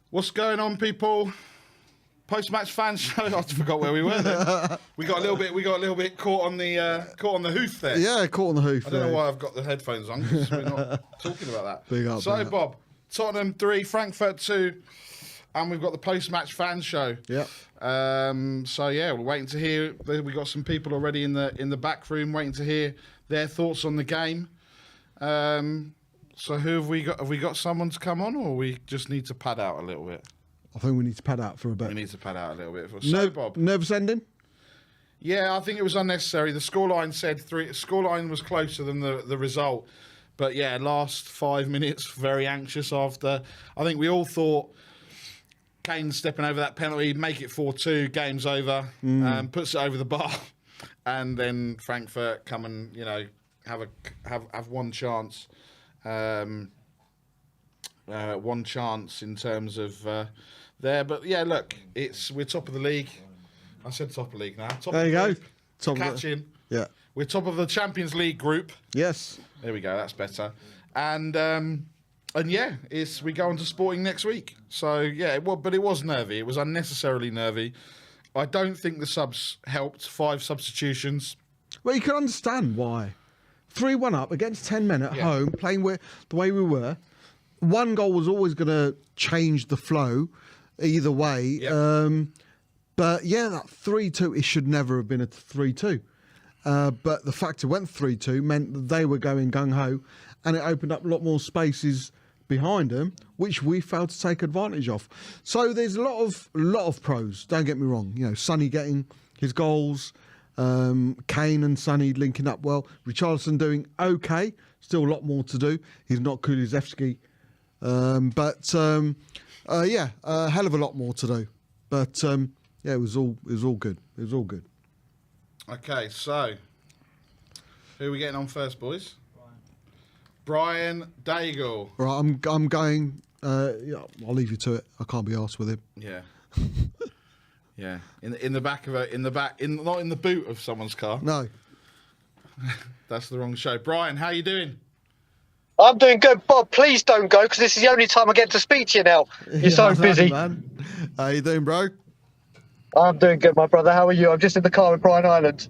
What's going on, people? Post-match fan show. I forgot where we were then. We got a little bit caught on the hoof there. Yeah, caught on the hoof. I don't know why I've got the headphones on because we're not talking about that. Big up, so, big up. Bob, Tottenham 3, Frankfurt 2, and we've got the post-match fan show. Yep. So yeah, we're waiting to hear. We got some people already in the back room waiting to hear their thoughts on the game. So who have we got? Have we got someone to come on, or we just need to pad out a little bit? I think we need to pad out for a bit. We need to pad out a little bit. So, Bob. Nervous ending? Yeah, I think it was unnecessary. The scoreline said 3. Scoreline was closer than the result. But yeah, last 5 minutes, very anxious after. I think we all thought Kane stepping over that penalty, make it 4-2, game's over, puts it over the bar. And then Frankfurt come and, have one chance. One chance in terms of there. But yeah, look, we're top of the league. I said top of the league now. There you go. Top Catching. Yeah. We're top of the Champions League group. Yes. There we go. That's better. And yeah, we go on to Sporting next week. So yeah, but it was nervy. It was unnecessarily nervy. I don't think the subs helped. 5 substitutions. Well, you can understand why. 3-1 up against 10 men at home, playing the way we were. One goal was always going to change the flow either way. Yep. But yeah, that 3-2, it should never have been a 3-2. But the fact it went 3-2 meant that they were going gung-ho, and it opened up a lot more spaces behind them, which we failed to take advantage of. So there's a lot of pros, don't get me wrong. Sonny getting his goals, Kane and Sonny linking up well, Richarlison doing okay, still a lot more to do. He's not Kulusevski. But a hell of a lot more to do. But yeah, it was all good. It was all good. Okay, so who are we getting on first, boys? Brian Daigle. Right, I'm going. Yeah, I'll leave you to it. I can't be arsed with him. Yeah. Yeah. In the back of not in the boot of someone's car. No. That's the wrong show. Brian, how you doing? I'm doing good. Bob, please don't go, because this is the only time I get to speak to you now. You're so busy. Man. How you doing, bro? I'm doing good, my brother. How are you? I'm just in the car with Brian Ireland.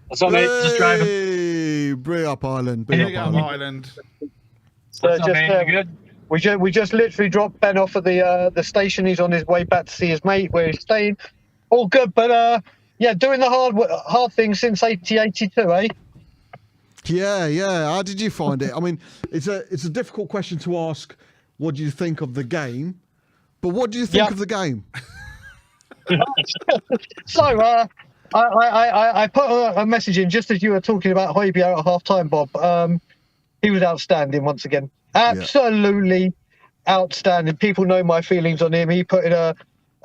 What's up, mate? Just driving. Hey, bring up Ireland. Big up Ireland. What's up, man? You good? We just literally dropped Ben off at the station. He's on his way back to see his mate where he's staying. All good, but yeah, doing the hard thing since 82, eh? Yeah. How did you find it? I mean, it's a difficult question to ask. What do you think of the game? But what do you think of the game? So I put a message in just as you were talking about Højbjerg at half time, Bob. He was outstanding once again. Absolutely outstanding. People know my feelings on him. He put in a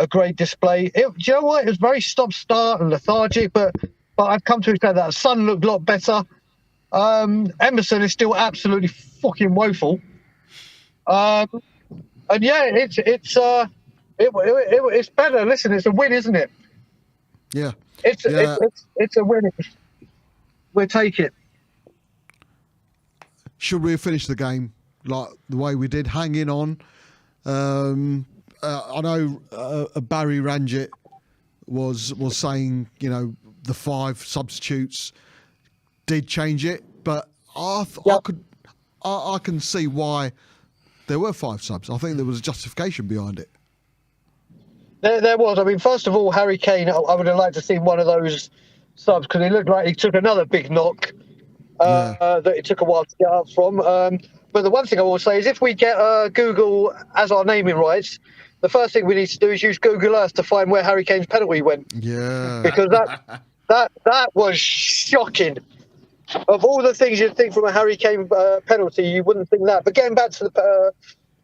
great display. Do you know what? It was very stop-start and lethargic, but I've come to accept that. Son looked a lot better. Emerson is still absolutely fucking woeful. And yeah, it's better. Listen, it's a win, isn't it? Yeah. It's a win. We'll take it. Should we have finished the game like the way we did, hanging on? I know Barry Ranjit was saying, the 5 substitutes did change it, but I can see why there were 5 subs. I think there was a justification behind it. There was. I mean, first of all, Harry Kane, I would have liked to see one of those subs, because it looked like he took another big knock that it took a while to get up from. But the one thing I will say is if we get Google as our naming rights, the first thing we need to do is use Google Earth to find where Harry Kane's penalty went. Yeah. Because that was shocking. Of all the things you'd think from a Harry Kane penalty, you wouldn't think that. But getting back to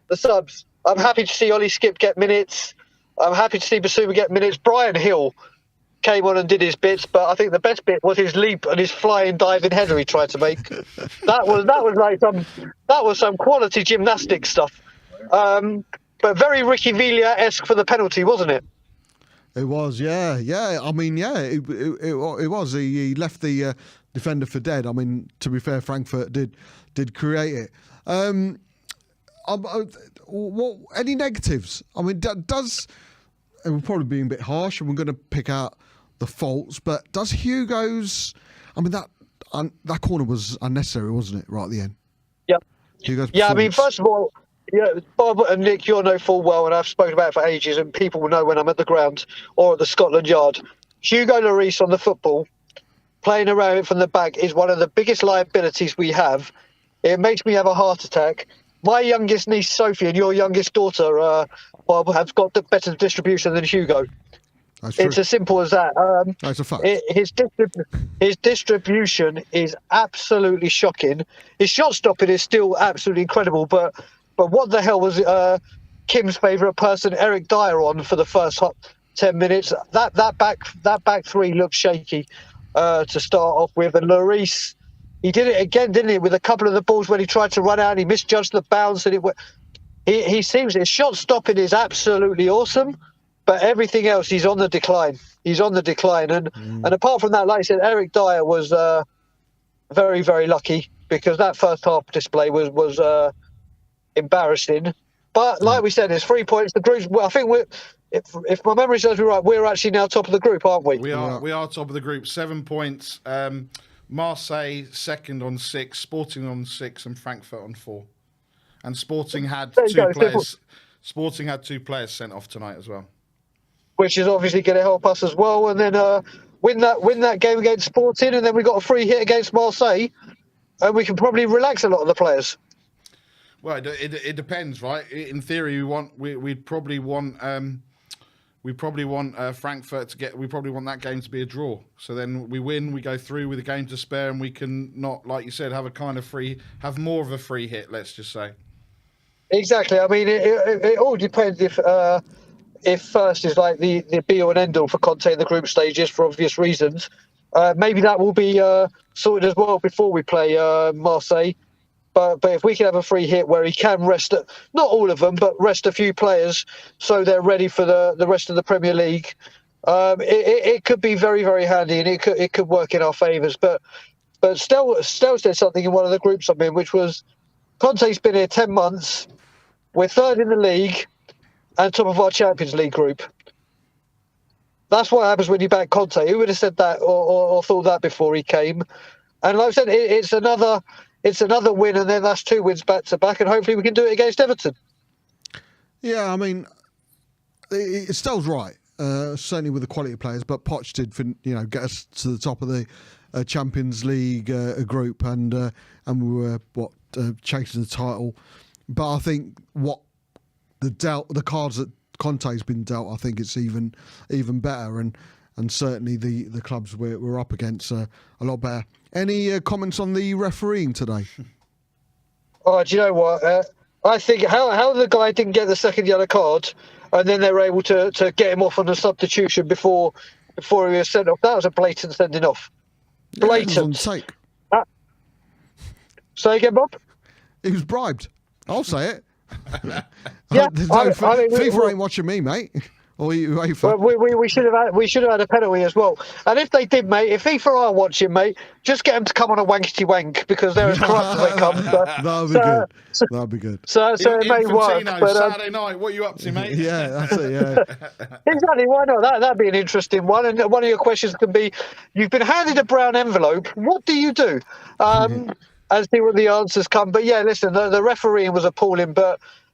the subs, I'm happy to see Ollie Skip get minutes. I'm happy to see Basuma get minutes. Brian Hill came on and did his bits, but I think the best bit was his leap and his flying diving header he tried to make. that was some quality gymnastic stuff. But very Ricky Villa-esque for the penalty, wasn't it? It was, yeah. I mean, yeah, it was. He left the defender for dead. I mean, to be fair, Frankfurt did create it. what any negatives? I mean, does and we're probably being a bit harsh, and we're going to pick out the faults, but does Hugo's? I mean, that corner was unnecessary, wasn't it? Right at the end. Yeah. Hugo's Yeah. I mean, performance. first of all, yeah, Bob and Nick, you'll know full well, and I've spoken about it for ages, and people will know when I'm at the ground or at the Scotland Yard. Hugo Lloris on the football, playing around it from the back, is one of the biggest liabilities we have. It makes me have a heart attack. My youngest niece, Sophie, and your youngest daughter, Bob, have got the better distribution than Hugo. That's true. It's as simple as that. That's a fact. His distribution is absolutely shocking. His shot stopping is still absolutely incredible. But what the hell was Kim's favourite person, Eric Dyer, on for the first 10 minutes? That back three looked shaky to start off with. And Lloris, he did it again, didn't he? With a couple of the balls when he tried to run out, he misjudged the bounce, and he seems his shot stopping is absolutely awesome. But everything else, he's on the decline. And apart from that, like I said, Eric Dyer was very, very lucky, because that first half display was embarrassing. But like we said, it's 3 points. The group's, well, I think if my memory serves me right, we're actually now top of the group, aren't we? We are top of the group, 7 points. Marseille second on 6, Sporting on 6, and Frankfurt on 4. And Sporting had two players. Sporting had 2 players sent off tonight as well, which is obviously going to help us as well. And then win that game against Sporting, and then we got a free hit against Marseille, and we can probably relax a lot of the players. Well, it depends, right? In theory, we'd probably want Frankfurt to get. We probably want that game to be a draw. So then we win, we go through with a game to spare, and we can not, like you said, have more of a free hit. Let's just say. Exactly. I mean, it all depends if first is like the be all and end all for Conte in the group stages for obvious reasons. Maybe that will be sorted as well before we play Marseille. But if we can have a free hit where he can rest, not all of them, but rest a few players so they're ready for the rest of the Premier League, it could be very, very handy, and it could work in our favours. But Stel said something in one of the groups I'm in, which was Conte's been here 10 months. We're third in the league and top of our Champions League group. That's what happens when you back Conte. Who would have said that or thought that before he came? And like I said, it's another win, and then that's 2 wins back to back, and hopefully we can do it against Everton. Yeah, I mean, Stell's right. Certainly with the quality of players, but Poch did, get us to the top of the Champions League group, and we were chasing the title. But I think what the cards that Conte's been dealt, I think it's even better, and certainly the clubs we're up against are a lot better. Any comments on the refereeing today? Oh, do you know what? I think how the guy didn't get the second yellow card, and then they were able to get him off on a substitution before he was sent off. That was a blatant sending off. Blatant. Yeah, it was on tape. Say again, Bob? He was bribed. I'll say it. Yeah, FIFA ain't watching me, mate. Or UEFA. Well, we should have had a penalty as well. And if they did, mate, if FIFA are watching, mate, just get them to come on a wankety wank, because they're as corrupt as they come. That'd be good. So it may work. But, Saturday night, what are you up to, mate? Yeah, that's it. Yeah. Exactly. Why not? That'd be an interesting one. And one of your questions can be: you've been handed a brown envelope. What do you do? And see what the answers come. But yeah, listen, the refereeing was appalling.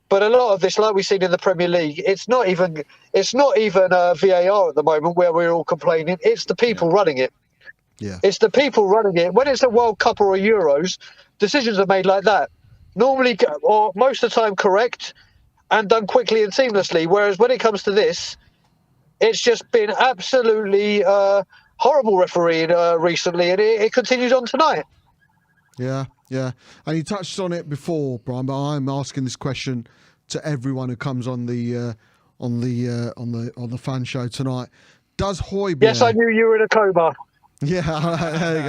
But a lot of this, like we've seen in the Premier League, it's not even VAR at the moment where we're all complaining. It's the people running it. Yeah. It's the people running it. When it's a World Cup or a Euros, decisions are made like that. Normally, or most of the time, correct and done quickly and seamlessly. Whereas when it comes to this, it's just been absolutely horrible refereeing recently, and it continues on tonight. Yeah, yeah. And you touched on it before, Brian, but I'm asking this question to everyone who comes on the fan show tonight. Does Højbjerg... Yes, I knew you were in a coma. Yeah, there you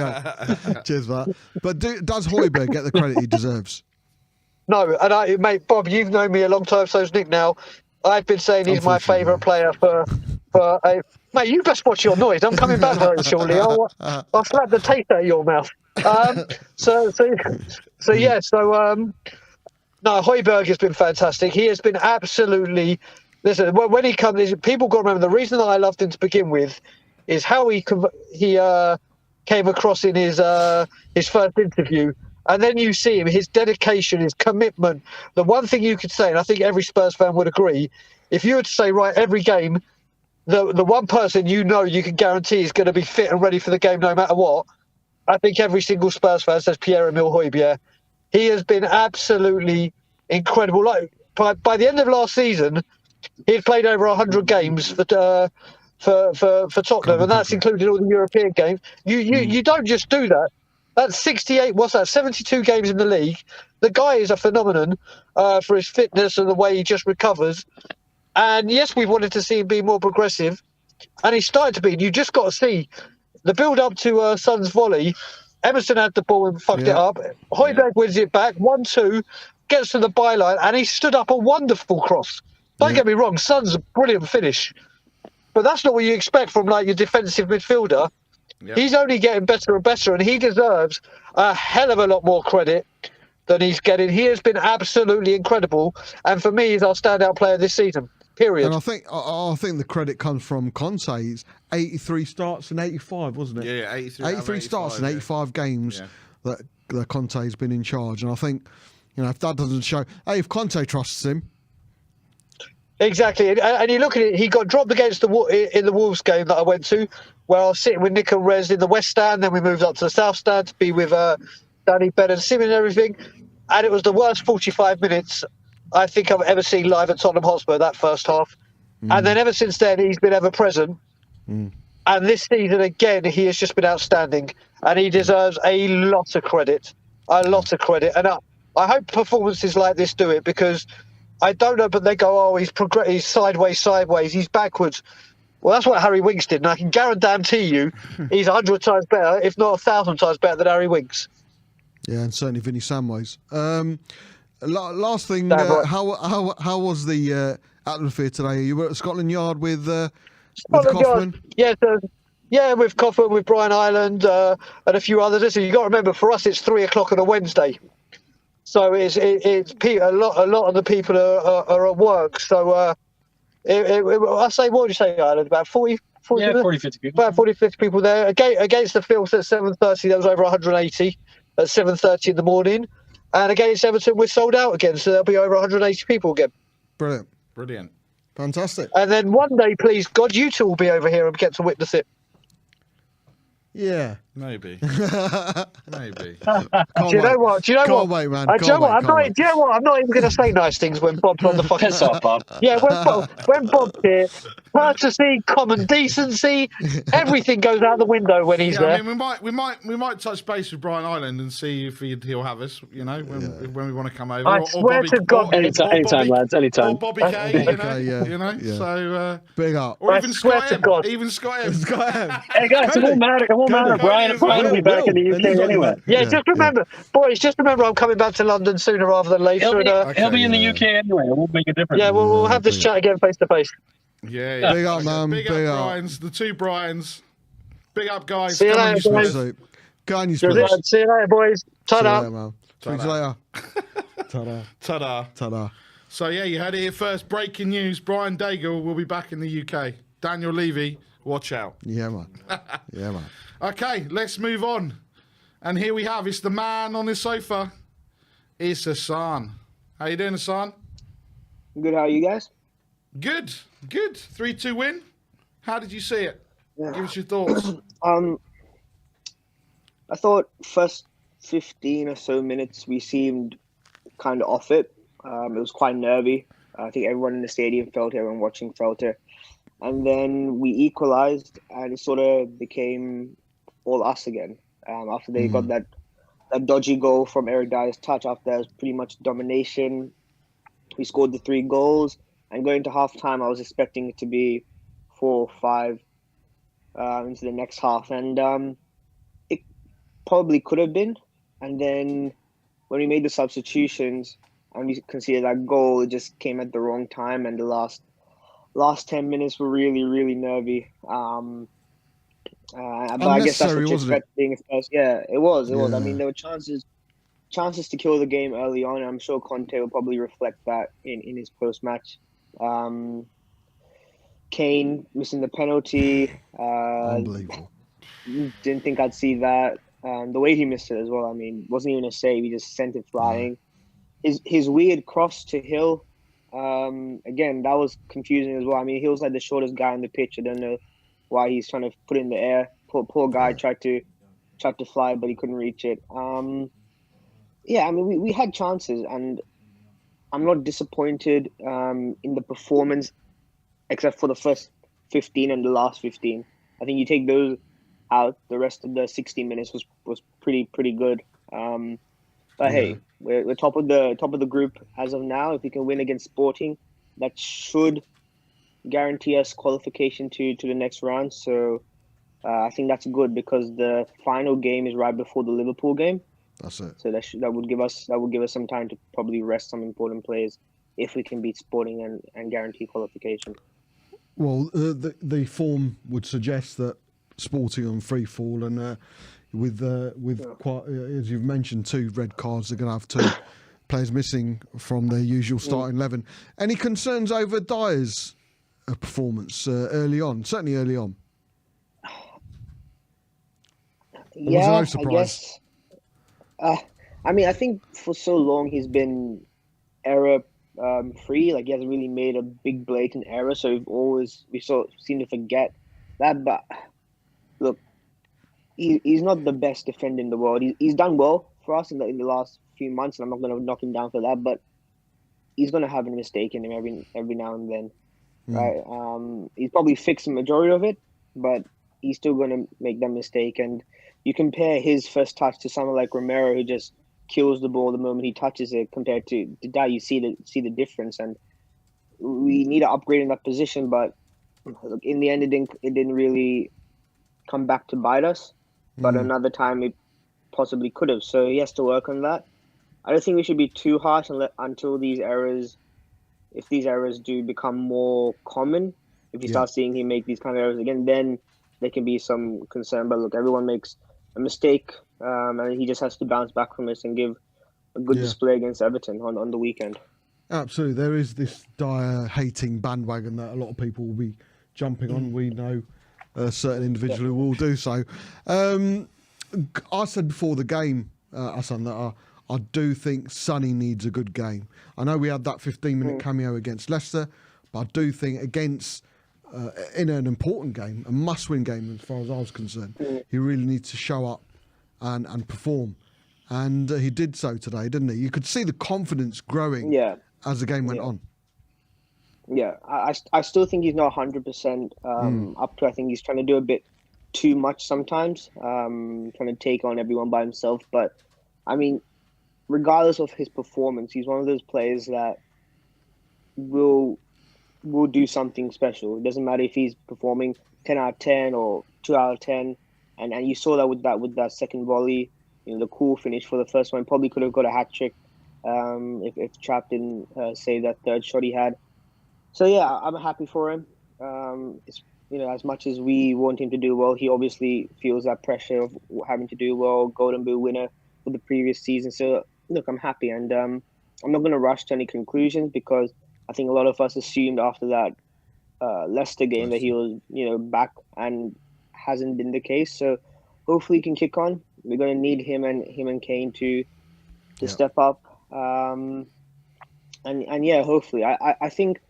go. Cheers for that. But does Højbjerg get the credit he deserves? No, and mate, Bob, you've known me a long time, so's Nick now. I've been saying he's my favourite player for mate, you best watch your noise. I'm coming back very shortly. I'll slap the taste out of your mouth. So No, Højbjerg has been fantastic. He has been absolutely. Listen, when he comes, people got to remember the reason that I loved him to begin with is how he came across in his first interview, and then you see him, his dedication, his commitment. The one thing you could say, and I think every Spurs fan would agree, if you were to say right every game, the one person you can guarantee is going to be fit and ready for the game no matter what. I think every single Spurs fan says Pierre-Emile Højbjerg. He has been absolutely incredible. Like by the end of last season, he had played over 100 games for Tottenham, and that's included all the European games. You don't just do that. That's 68. What's that? 72 games in the league. The guy is a phenomenon for his fitness and the way he just recovers. And yes, we wanted to see him be more progressive, and he started to be. And you just got to see the build up to Son's volley. Emerson had the ball and fucked it up. Højbjerg wins it back, 1-2, gets to the byline, and he stood up a wonderful cross. Don't get me wrong, Son's a brilliant finish, but that's not what you expect from like your defensive midfielder. Yep. He's only getting better and better, and he deserves a hell of a lot more credit than he's getting. He has been absolutely incredible, and for me, he's our standout player this season. Period. And I think the credit comes from Conte's 83 starts in 85, wasn't it? Yeah, 83 starts in 85 games that Conte's been in charge. And I think, if that doesn't show, if Conte trusts him. Exactly. And you look at it, he got dropped against in the Wolves game that I went to, where I was sitting with Nick and Rez in the West Stand, then we moved up to the South Stand to be with Danny, Ben and Sim and everything. And it was the worst 45 minutes I think I've ever seen live at Tottenham Hotspur, that first half. And then ever since then, he's been ever present. And this season, again, he has just been outstanding. And he deserves a lot of credit. A lot of credit. And I hope performances like this do it, because I don't know, but they go, he's sideways, he's backwards. Well, that's what Harry Winks did. And I can guarantee you he's 100 times better, if not 1,000 times better than Harry Winks. Yeah, and certainly Vinny Samways. Last thing, how was the atmosphere today? You were at Scotland Yard with Kaufman? Yeah, with Kaufman, with Brian Ireland, and a few others. Listen, you got to remember, for us, it's 3 o'clock on a Wednesday, so it's a lot of the people are at work. So I say, what would you say, Ireland? About 40, 50 people. About 40, 50 people there. Against the Phils at 7:30, there was over 180 at 7:30 in the morning. And against Everton, we're sold out again, so there'll be over 180 people again. Brilliant. Fantastic. And then one day, please, God, you two will be over here and get to witness it. Yeah. Maybe. Do you know what? Can't wait, man. Do you know what? I'm not even going to say nice things when Bob's on the fucking... Piss off, Bob. Yeah, when Bob's here, courtesy, common decency, everything goes out the window when he's there. I mean, we might touch base with Brian Ireland and see if he'll have us, when we want to come over. I swear to God. Anytime, lads, anytime. Or Bobby K, so... Big up. Or I even swear Scott to M. God. Even Scott M. Hey, guys, it won't matter. It won't matter. Brian will be back in the UK anyway. Yeah, just remember, boys, I'm coming back to London sooner rather than later. He'll be in the UK anyway. It won't make a difference. Yeah, we'll have this chat again face to face. Yeah. Big up, man. Big up, Brian's. The two Brians. Big up, guys. See you Come on, later, you boys. Spurs. Go on, you Spurs. See you later, boys. Ta-da. Man. Thanks later. Ta-da. Ta-da. Ta-da. So, yeah, you heard it here first. Breaking news. Brian Daigle will be back in the UK. Daniel Levy, watch out. Yeah, man. Okay, let's move on. And here we have, it's the man on his sofa. It's Hassan. How you doing, Hassan? Good, how are you guys? Good. 3-2 win. How did you see it? Yeah. Give us your thoughts. I thought first 15 or so minutes we seemed kind of off it. It was quite nervy. I think everyone in the stadium felt it, everyone watching felt it. And then we equalized, and it sort of became all us again. After they got that dodgy goal from Eric Dyer's touch, after that was pretty much domination. We scored the 3 goals, and going to half-time, I was expecting it to be 4 or 5 into the next half. And it probably could have been. And then when we made the substitutions and we conceded that goal, it just came at the wrong time, and the last 10 minutes were really, really nervy. But I guess that's what you expect being a first. Yeah, it was. I mean, there were chances chances to kill the game early on. I'm sure Conte will probably reflect that in his post-match. Kane missing the penalty. Unbelievable. Didn't think I'd see that. The way he missed it as well. I mean, wasn't even a save. He just sent it flying. His weird cross to Hill. Again, that was confusing as well. I mean, Hill's like the shortest guy on the pitch. I don't know why he's trying to put it in the air. Poor guy tried to fly, but he couldn't reach it. Yeah, I mean, we had chances, and I'm not disappointed in the performance, except for the first 15 and the last 15. I think you take those out, the rest of the 60 minutes was pretty good. But hey, we're top of the group as of now. If we can win against Sporting, that should guarantee us qualification to the next round. So I think that's good, because the final game is right before the Liverpool game. That's it. So that would give us some time to probably rest some important players if we can beat Sporting and guarantee qualification. Well, the form would suggest that Sporting on free fall, and with quite, as you've mentioned, 2 red cards, they're going to have 2 players missing from their usual starting 11. Any concerns over Dyer's performance early on? Certainly early on. Yeah, no surprise? I guess. I mean, I think for so long he's been error free. Like, he hasn't really made a big blatant error, so we seem to forget that. But look, he's not the best defender in the world. He's done well for us in the last few months, and I'm not going to knock him down for that. But he's going to have a mistake in him every now and then, right? He's probably fixed the majority of it, but he's still going to make that mistake. And you compare his first touch to someone like Romero, who just kills the ball the moment he touches it, compared to that, you see the difference. And we need to upgrade in that position, but look, in the end, it didn't really come back to bite us. But another time, it possibly could have. So he has to work on that. I don't think we should be too harsh until these errors, if these errors do become more common. If you start seeing him make these kind of errors again, then there can be some concern. But look, everyone makes a mistake, and he just has to bounce back from this and give a good display against Everton on the weekend. Absolutely. There is this Dyer hating bandwagon that a lot of people will be jumping on. We know a certain individual who will do so. I said before the game, Hassan, that I do think Sonny needs a good game. I know we had that 15-minute cameo against Leicester, but I do think against, in an important game, a must-win game as far as I was concerned, he really needs to show up and perform. And he did so today, didn't he? You could see the confidence growing as the game went on. Yeah, I still think he's not 100% up to. I think he's trying to do a bit too much sometimes, trying to take on everyone by himself. But, I mean, regardless of his performance, he's one of those players that will do something special. It doesn't matter if he's performing 10 out of 10 or 2 out of 10. And you saw that with that second volley, the cool finish for the first one. Probably could have got a hat-trick if Trapp didn't save that third shot he had. So, yeah, I'm happy for him. It's, as much as we want him to do well, he obviously feels that pressure of having to do well, Golden Boot winner for the previous season. So, look, I'm happy. And I'm not going to rush to any conclusions, because I think a lot of us assumed after that Leicester game that he was, back, and hasn't been the case. So hopefully he can kick on. We're going to need him and Kane to step up. And yeah, hopefully. I think,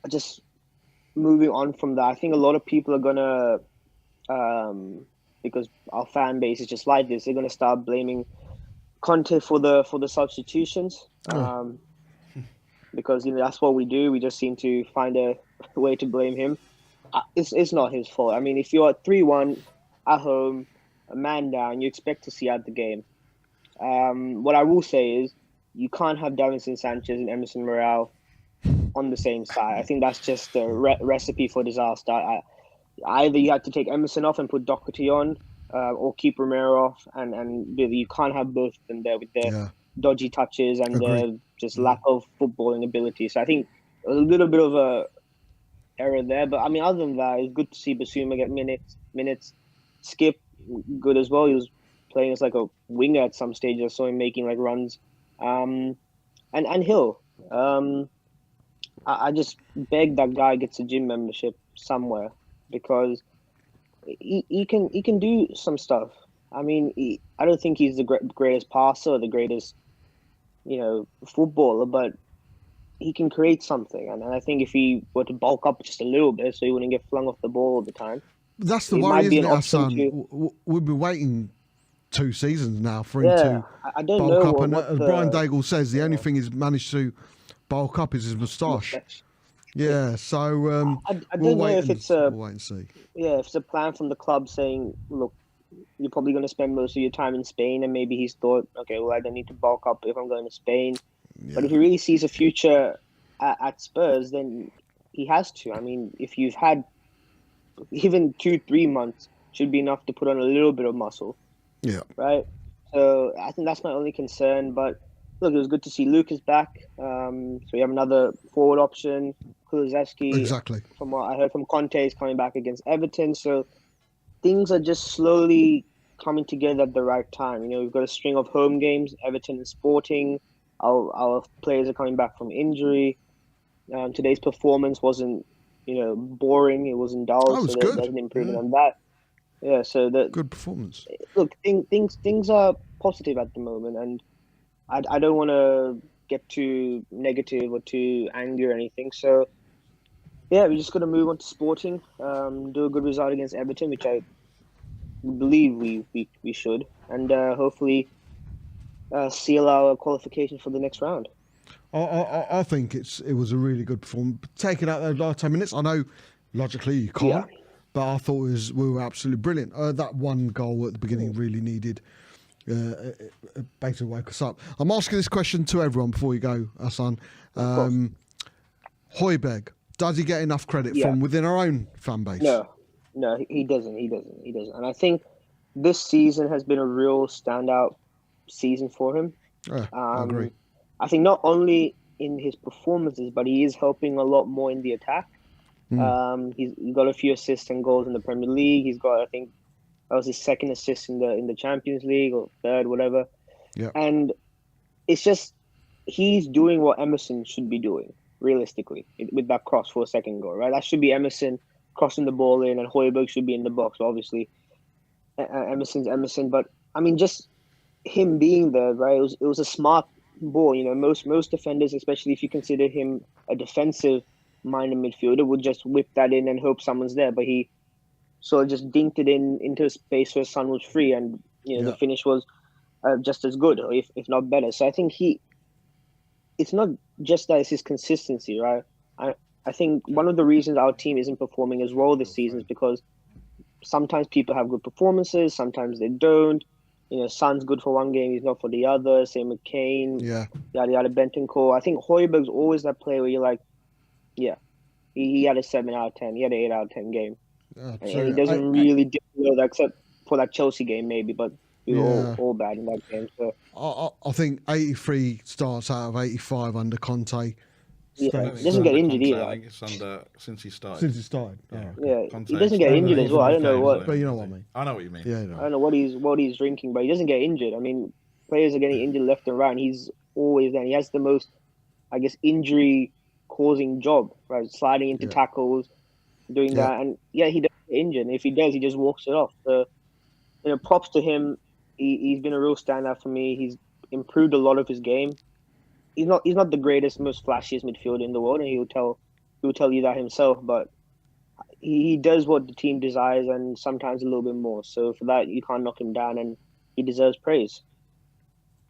just moving on from that, I think a lot of people are going to, because our fan base is just like this, they're going to start blaming Conte for the substitutions. Because that's what we do. We just seem to find a way to blame him. It's not his fault. I mean, if you're at 3-1 at home, a man down, you expect to see out the game. What I will say is, you can't have Davinson Sanchez and Emerson Morale on the same side. I think that's just a recipe for disaster. Either you have to take Emerson off and put Doherty on, or keep Romero off, and you can't have both of them there with their dodgy touches and the just lack of footballing ability. So I think a little bit of a error there. But I mean, other than that, it's good to see Basuma get minutes. Skip, good as well. He was playing as like a winger at some stage. I saw him making like runs. And Hill. I just beg that guy gets a gym membership somewhere, because he can do some stuff. I mean, I don't think he's the greatest passer or the greatest, footballer, but he can create something. And I think if he were to bulk up just a little bit, so he wouldn't get flung off the ball all the time. That's the worry, isn't it, Hassan? We've been waiting 2 seasons now for him to I don't bulk know up. And as Brian Daigle says, the only thing he's managed to bulk up is his moustache. Yeah, so I don't know if it's we'll wait and see. Yeah, if it's a plan from the club saying, look, you're probably going to spend most of your time in Spain, and maybe he's thought, okay, well, I don't need to bulk up if I'm going to Spain. Yeah. But if he really sees a future at Spurs, then he has to. I mean, if you've had even 2-3 months, should be enough to put on a little bit of muscle. Yeah. Right? So I think that's my only concern. But look, it was good to see Lucas back. So we have another forward option. Kulusevski, exactly. From what I heard from Conte, is coming back against Everton. So things are just slowly coming together at the right time. We've got a string of home games, Everton and Sporting. Our players are coming back from injury. Today's performance wasn't, boring. It wasn't dull. That was so good. There's an improvement on that. Yeah, so good performance. Look, things are positive at the moment, and I don't want to get too negative or too angry or anything. So yeah, we just got to move on to Sporting, do a good result against Everton, which I believe we should, and hopefully seal our qualification for the next round. I think it was a really good performance. Taking out those last 10 minutes, I know logically you can't, but I thought we were absolutely brilliant. That one goal at the beginning really needed, basically woke us up. I'm asking this question to everyone before you go, Hassan. Højbjerg, does he get enough credit from within our own fan base? No, he doesn't. And I think this season has been a real standout season for him. I agree. I think not only in his performances, but he is helping a lot more in the attack. He's got a few assists and goals in the Premier League. He's got, I think, that was his second assist in the Champions League, or third, whatever. Yeah. And it's just, he's doing what Emerson should be doing, realistically, with that cross for a second goal, right? That should be Emerson crossing the ball in, and Højbjerg should be in the box. Obviously, Emerson's Emerson, but I mean, just him being there, right? It was a smart ball. Most defenders, especially if you consider him a defensive-minded midfielder, would just whip that in and hope someone's there. But he sort of just dinked it into a space where Son was free, and the finish was just as good, or if not better. So I think it's not just that, it's his consistency, right? I think one of the reasons our team isn't performing as well this season is because sometimes people have good performances, sometimes they don't. Son's good for one game, he's not for the other. Same with Kane. Yeah. Yada Bentancur. I think Højbjerg's always that player where you're like, he had a 7 out of 10, he had an 8 out of 10 game. And he doesn't really do that, except for that Chelsea game maybe, but we were all bad in that game. So I think 83 starts out of 85 under Conte. He doesn't get injured either. I think it's since he started. Since he started. He doesn't get injured as well. I don't know what. But you know what I mean. I know what you mean. Yeah, I don't know what he's drinking, but he doesn't get injured. I mean, players are getting injured left and right, and he's always there. He has the most, I guess, injury-causing job, right? Sliding into tackles, doing that, and he doesn't get injured. And if he does, he just walks it off. So, props to him. He's been a real standout for me. He's improved a lot of his game. He's not the greatest, most flashiest midfielder in the world, and he will tell you that himself. But he does what the team desires, and sometimes a little bit more. So for that, you can't knock him down, and he deserves praise.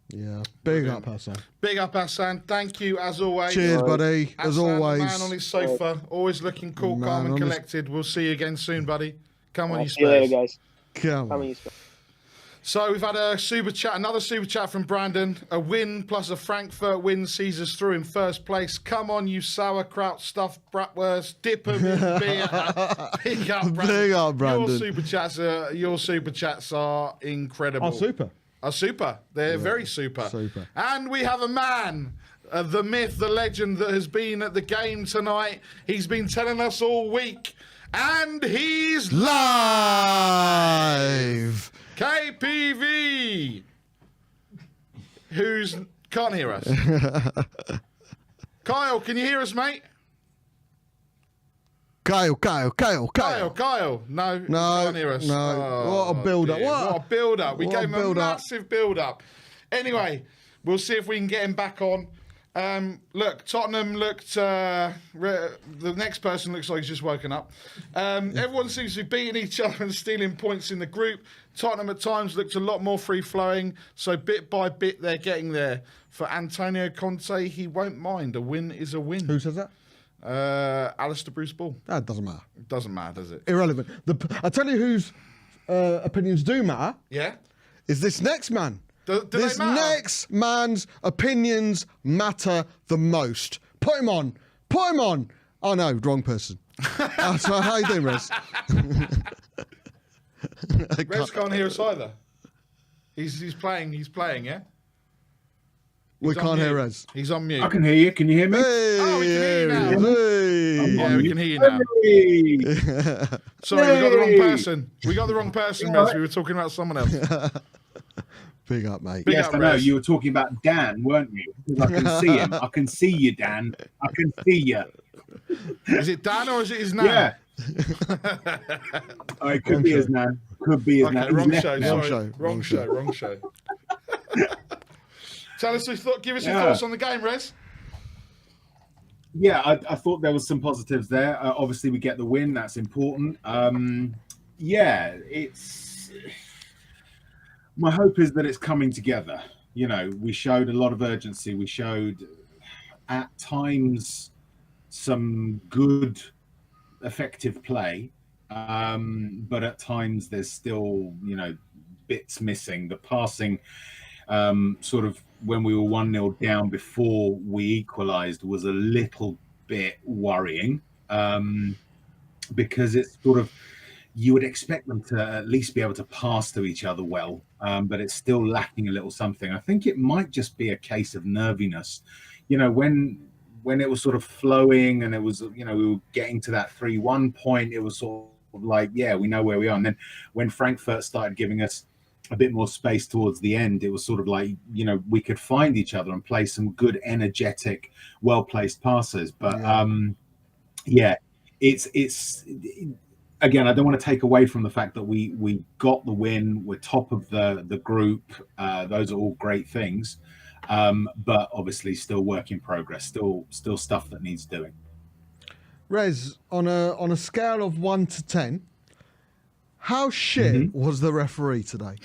Yeah, big up, Hassan. Big up, Hassan. Thank you, as always. Cheers, buddy. As Hassan, always. The man on his sofa, always looking cool, calm, and collected. We'll see you again soon, buddy. Come on, you Spurs. See you later, guys. Come on. You Spurs. So we've had a super chat, another super chat from Brandon. A win plus a Frankfurt win sees us through in first place. Come on, you sauerkraut stuffed bratwurst, dip 'em in beer. Big up, Brandon. Big up, Brandon. Your super chats are incredible. Super. They're very super. And we have a man, the myth, the legend that has been at the game tonight. He's been telling us all week. And he's Live. KPV, who's can't hear us. Kyle, can you hear us, mate? Kyle. No, No, can't hear us. no. Oh, What a build-up. dear. What? What a build-up. We What a gave him a build-up. massive build-up. Anyway, we'll see if we can get him back on. Look, Tottenham looked... the next person looks like he's just woken up. Everyone seems to be beating each other and stealing points in the group. Tottenham at times looked a lot more free-flowing, so bit by bit they're getting there. For Antonio Conte, he won't mind. A win is a win. Who says that? Alistair Bruce Ball. That doesn't matter. It doesn't matter, does it? Irrelevant. I tell you whose opinions do matter. Yeah? Is this next man. Do This they matter? next man's opinions matter the most. Put him on. Oh no, wrong person. So how you doing, Rez? Rez can't hear us either. He's playing, yeah? We He's on can't hear mute. Rez. He's on mute. I can hear you. Can you hear me? Hey, Oh, we can hear you now. hey. Yeah, we can hear you now. Hey! Sorry, we got the wrong Yay. person. We got the wrong person, Rez. We were talking about someone else. Big up, mate. Big Yes, up, I know. Rez. You were talking about Dan, weren't you? Because I can see him. I can see you, Dan. I can see you. Is it Dan or is it his name? Yeah. Oh, it could be his nan. Could be his Okay, nan. He's wrong left show. now. Sorry. Wrong show. Tell us give us your Yeah. thoughts on the game, Rez. Yeah, I thought there was some positives there. Obviously, we get the win. That's important. Yeah, it's... My hope is that it's coming together. You know, we showed a lot of urgency. We showed, at times, some good, effective play. But at times, there's still, bits missing. The passing, sort of, when we were 1-0 down before we equalised, was a little bit worrying, because it's sort of, you would expect them to at least be able to pass to each other well, but it's still lacking a little something. I think it might just be a case of nerviness. When it was sort of flowing and it was, we were getting to that 3-1 point, it was sort of like, yeah, we know where we are. And then when Frankfurt started giving us a bit more space towards the end, it was sort of like, we could find each other and play some good, energetic, well-placed passes. But it's again, I don't want to take away from the fact that we got the win. We're top of the group. Those are all great things, but obviously still work in progress. Still stuff that needs doing. Rez, on a scale of 1 to 10, how shit was the referee today?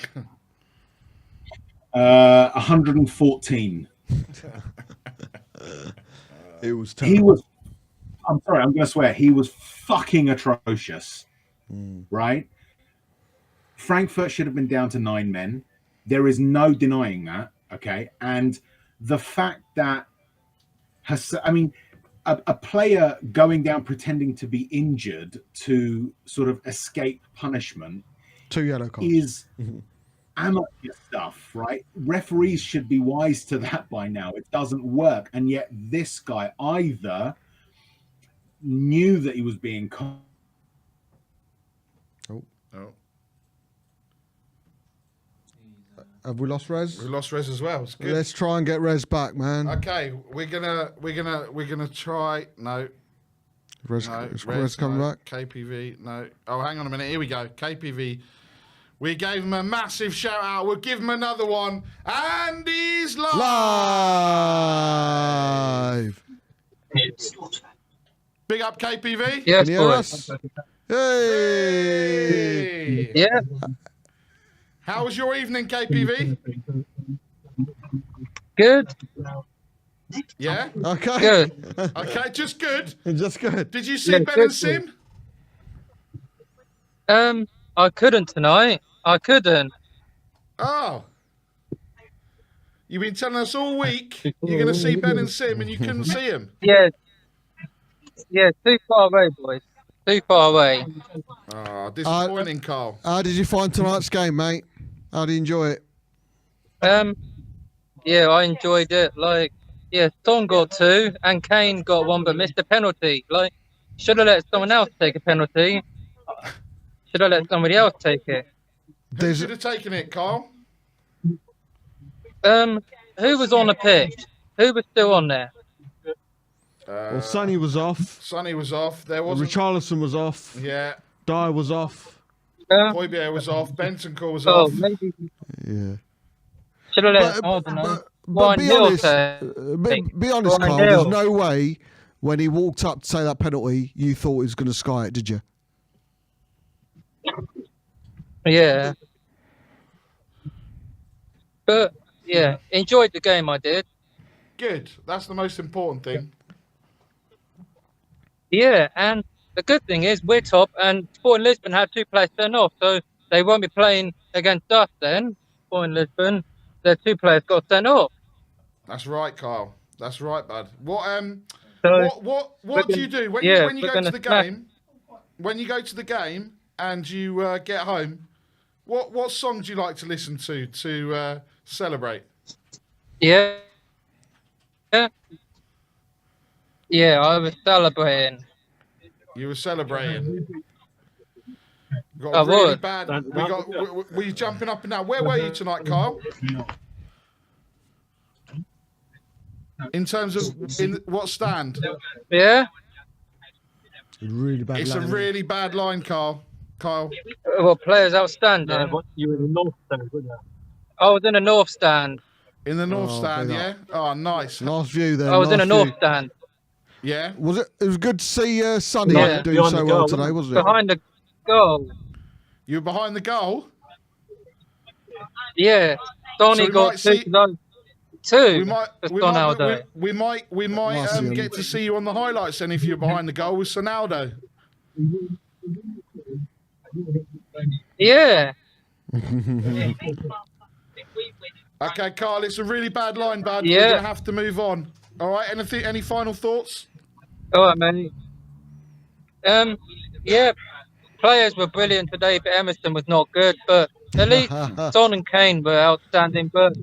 114. It was He terrible. was. I'm sorry. I'm going to swear. He was fucking atrocious. Right? Frankfurt should have been down to 9 men. There is no denying that. Okay, and the fact that a player going down pretending to be injured to sort of escape punishment 2 yellow cards. is amateur stuff, right? Referees should be wise to that by now. It doesn't work. And yet this guy either knew that he was being Oh, Have we lost Rez? we lost Rez as well. It's good. Let's try and get Rez back, man. Okay, we're gonna try. No, Rez coming no. back. KPV, no. Oh, hang on a minute. Here we go. KPV. We gave him a massive shout out. We'll give him another one. And he's live. Live. Big up KPV. Yes, Can you hear boys. us? Hey. Hey. Yeah, How was your evening, KPV? good, Yeah. Okay. good. Okay, just good. Just good. Did you see Yeah, Ben good, and Sim? I couldn't tonight. I couldn't. Oh. You've been telling us all week you're going to see Ben and Sim and you couldn't see him. Yeah, too far away, boys. Too far away. Oh, disappointing, Carl. How did you find tonight's game, mate? How did you enjoy it? Yeah, I enjoyed it. Son got 2 and Kane got 1, but missed a penalty. Should have let someone else take a penalty. Should have let somebody else take it. Who should have taken it, Kyle? Who was on the pitch? Who was still on there? Well, Sonny was off. Sonny was off. There wasn't. Richarlison was off. Yeah. Dyer was off. Højbjerg was off. Bentancur was Oh, off. maybe. Yeah. Should have let. But, I don't know. but be Hill honest, be honest, Brian Carl. Hill. There's no way when he walked up to say that penalty, you thought he was going to sky it, did you? Yeah. But yeah, enjoyed the game. I did. Good. That's the most important thing. Yeah, and the good thing is we're top, and Sporting Lisbon had 2 players sent off, so they won't be playing against us then. Sporting Lisbon, their 2 players got sent off. That's right, Kyle. That's right, bud. What So what do you do when yeah, you we're go to gonna the smash- game? When you go to the game and you get home, what song do you like to listen to celebrate? Yeah. Yeah, I was celebrating. You were celebrating. Got I a really was. bad. Were you jumping up and down? Where were you tonight, Kyle? In terms of what stand? Yeah. Really bad. It's a really bad line, Kyle. Well, players outstanding. You were in the north stand, weren't you? I was in a north stand. In the north Oh, stand, big yeah. Oh, nice. Last view there. I was in a last north view. stand. Yeah. Was it? It was good to see Sonny Yeah. doing Behind so the well goal, today, wasn't it? Behind the goal. You were behind the goal. Yeah. Donny we got might see- 2. We might, for we Ronaldo. might, we might Might see him. get to see you on the highlights then if you're behind the goal with Ronaldo. Yeah. Okay, Carl, it's a really bad line, bud. Yeah. We're gonna have to move on. All right. Any final thoughts? All right, mate. Yeah. Players were brilliant today, but Emerson was not good. But at least Son and Kane were outstanding. But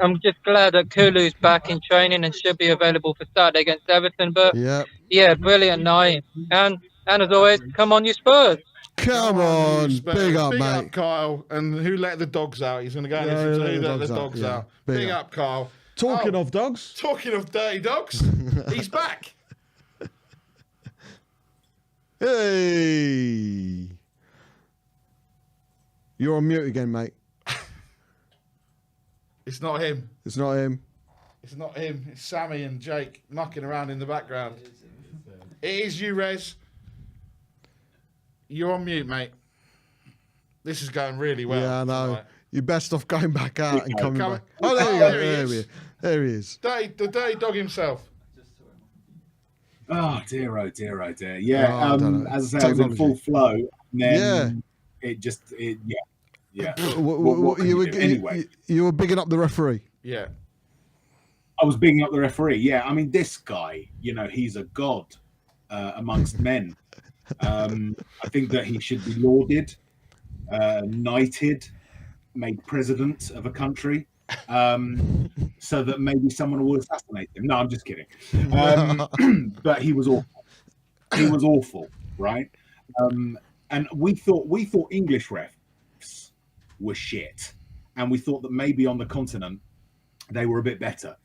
I'm just glad that Kulu's back in training and should be available for Saturday against Everton. But Yeah. yeah, brilliant night. And as always, come on, you Spurs. Come on, Spurs. big up, Big mate. up, Kyle. And who let the dogs out? He's going to go and Yeah, listen to who who let let the the dogs dogs out, out. yeah. Big Big up, Kyle. Talking Oh, of dogs, Talking of dirty dogs, he's back. hey, you're on mute again, mate. It's not him. It's not him. It's not him. It's Sammy and Jake mucking around in the background. It is you, Rez. You're on mute, mate. This is going really well. Yeah, I know. tonight. You're best off going back out and coming Come- back. Oh, there you Oh, go. there he There is. he is. There he is. The dirty dog himself. Oh dear, oh dear, oh dear. Yeah, Oh, I don't know. as I say, I was in full Technology. flow. And then yeah. What can you do? Anyway, You were bigging up the referee. Yeah. I was bigging up the referee. Yeah, I mean, this guy, he's a god amongst men. I think that he should be lauded, knighted, made president of a country, so that maybe someone will assassinate him. No, I'm just kidding. But he was awful. He was awful, right? And we thought English refs were shit, and we thought that maybe on the continent they were a bit better.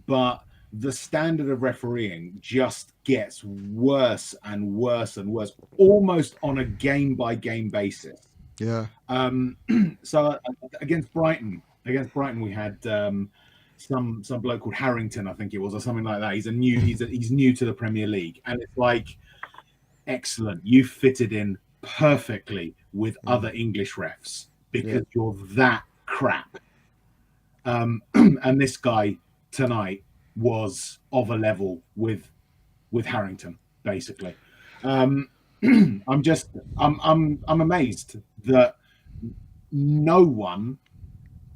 But the standard of refereeing just gets worse and worse and worse, almost on a game-by-game basis. Yeah. So against Brighton, we had some bloke called Harrington, I think it was, or something like that. He's new to the Premier League, and it's like, excellent, you fitted in perfectly with other English refs because you're that crap. And this guy tonight was of a level with Harrington, basically. I'm amazed that no one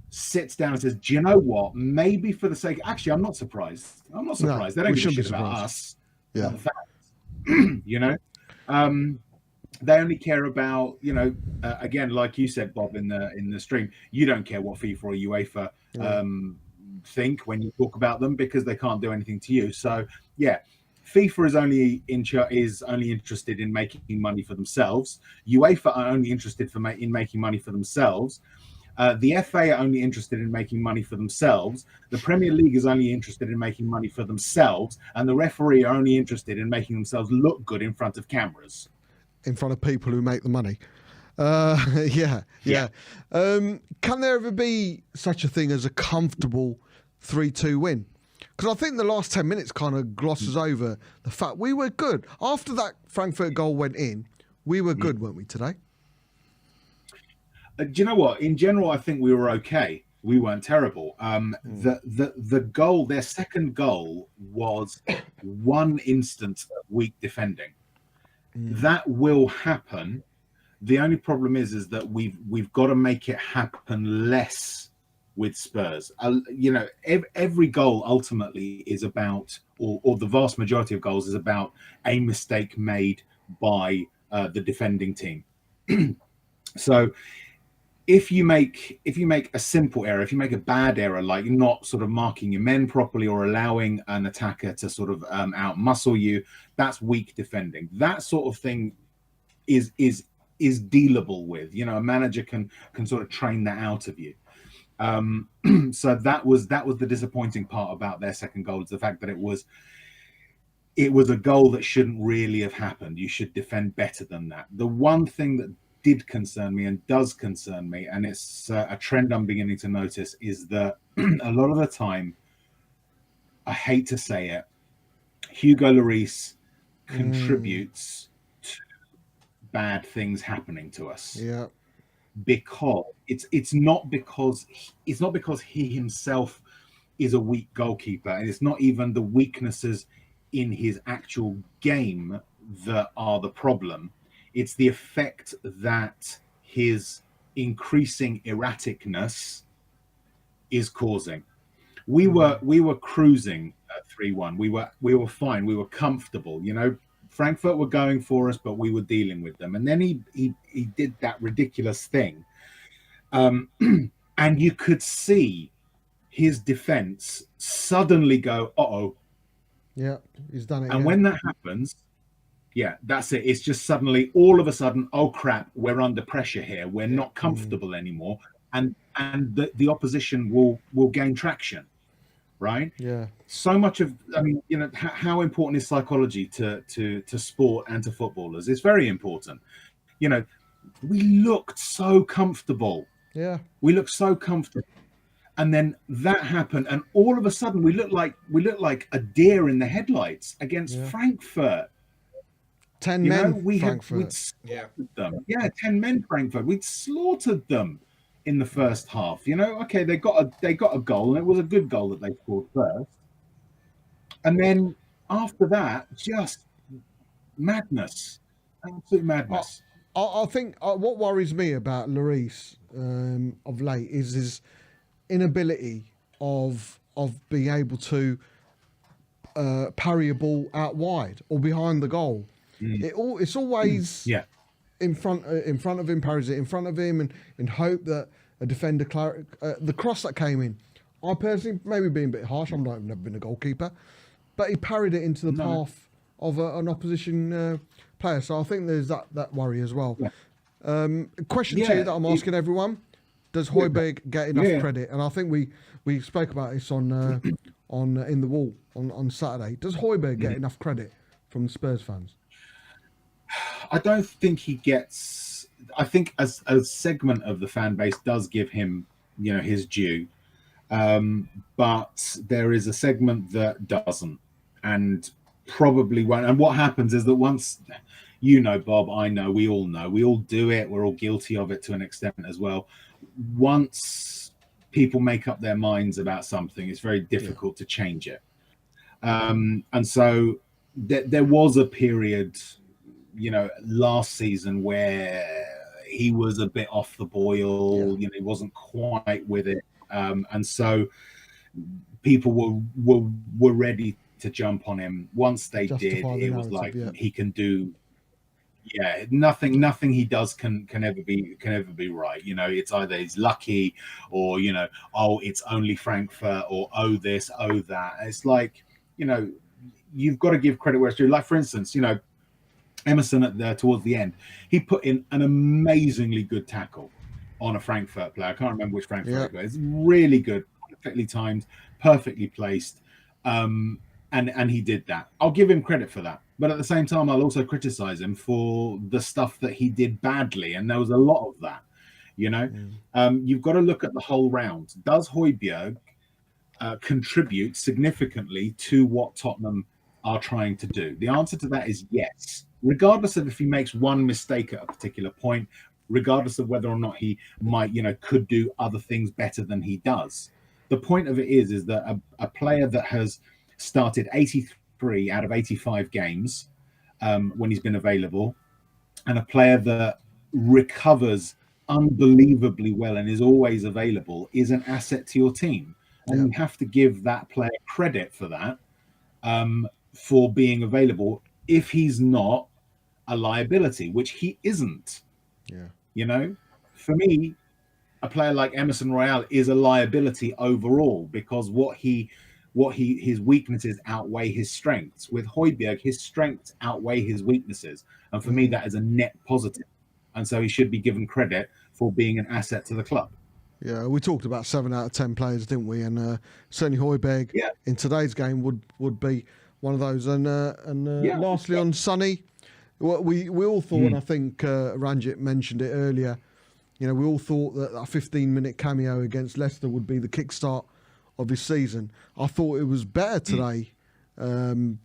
sits down and says, "Do you know what? Maybe for the sake." Actually, I'm not surprised. No, they don't we give a shouldn't be shit about surprised. us. Yeah. About the facts. They only care about, again, like you said, Bob, in the stream. You don't care what FIFA or UEFA think when you talk about them because they can't do anything to you. So yeah, FIFA is only interested in making money for themselves. UEFA are only interested in making money for themselves. The FA are only interested in making money for themselves. The Premier League is only interested in making money for themselves, and the referee are only interested in making themselves look good in front of cameras. In front of people who make the money. Yeah. Can there ever be such a thing as a comfortable 3-2 win? Because I think the last 10 minutes kind of glosses over the fact we were good. After that Frankfurt goal went in, we were good, weren't we, today? Do you know what? In general, I think we were okay. We weren't terrible. The goal, their second goal, was one instance of weak defending. That will happen. The only problem is that we've got to make it happen less with Spurs. Every goal ultimately is about, or the vast majority of goals is about a mistake made by the defending team. So if you make a simple error, if you make a bad error, like not sort of marking your men properly or allowing an attacker to sort of outmuscle you, that's weak defending. That sort of thing is dealable with. A manager can sort of train that out of you. So that was the disappointing part about their second goal, is the fact that it was a goal that shouldn't really have happened. You should defend better than that. The one thing that did concern me and does concern me, and it's a trend I'm beginning to notice, is that a lot of the time, I hate to say it, Hugo Lloris contributes to bad things happening to us. Yeah. Because it's not because he himself is a weak goalkeeper, and it's not even the weaknesses in his actual game that are the problem. It's the effect that his increasing erraticness is causing. We were cruising at 3-1. We were fine. We were comfortable. Frankfurt were going for us, but we were dealing with them. And then he did that ridiculous thing. And you could see his defense suddenly go, uh-oh. Yeah, he's done it. And when that happens, yeah, that's it. It's just suddenly, all of a sudden, oh crap, we're under pressure here. We're not comfortable anymore. And the opposition will gain traction. Right? Yeah. So much of, how important is psychology to sport and to footballers? It's very important. We looked so comfortable. Yeah. We looked so comfortable. And then that happened, and all of a sudden we looked like a deer in the headlights against Frankfurt. 10 men. We'd slaughtered them. Yeah, 10 men Frankfurt. We'd slaughtered them in the first half. Okay, they got a goal, and it was a good goal that they scored first. And then after that, just madness, absolute madness. I think what worries me about Lloris of late is his inability of being able to parry a ball out wide or behind the goal. It's always in front of him, parries it in front of him, and in hope that a defender the cross that came in. I personally, maybe being a bit harsh, I've never been a goalkeeper, but he parried it into the path of an opposition player. So I think there's that worry as well. Question to you that I'm asking everyone: does Højbjerg get enough credit? And I think we spoke about this on In the Wall on Saturday. Does Højbjerg get enough credit from the Spurs fans? I don't think he gets. I think as a segment of the fan base does give him, his due, but there is a segment that doesn't, and probably won't. And what happens is that once, Bob, I know, we all do it. We're all guilty of it to an extent as well. Once people make up their minds about something, it's very difficult to change it. And so there was a period, last season where he was a bit off the boil. He wasn't quite with it, and so people were ready to jump on him. Once they did, it was like he can do. Yeah, nothing he does can ever be right. It's either he's lucky, or it's only Frankfurt, or this, that. It's like, you've got to give credit where it's due. Like, for instance, Emerson towards the end, he put in an amazingly good tackle on a Frankfurt player. I can't remember which Frankfurt player. It's really good, perfectly timed, perfectly placed, and he did that. I'll give him credit for that. But at the same time, I'll also criticize him for the stuff that he did badly, and there was a lot of that. You've got to look at the whole round. Does Højbjerg contribute significantly to what Tottenham are trying to do? The answer to that is yes, regardless of if he makes one mistake at a particular point, regardless of whether or not he might, could do other things better than he does. The point of it is that a player that has started 83 out of 85 games when he's been available, and a player that recovers unbelievably well and is always available is an asset to your team. And you have to give that player credit for that, for being available, if he's not a liability, which he isn't. For me, a player like Emerson Royale is a liability overall, because his weaknesses outweigh his strengths. With Højbjerg, his strengths outweigh his weaknesses, and for me, that is a net positive. And so he should be given credit for being an asset to the club. Yeah, we talked about 7 out of 10 players, didn't we? And certainly Højbjerg in today's game would be one of those. And lastly, on Sonny, we all thought, and I think Ranjit mentioned it earlier, we all thought that a 15-minute cameo against Leicester would be the kickstart of his season. I thought it was better today, starting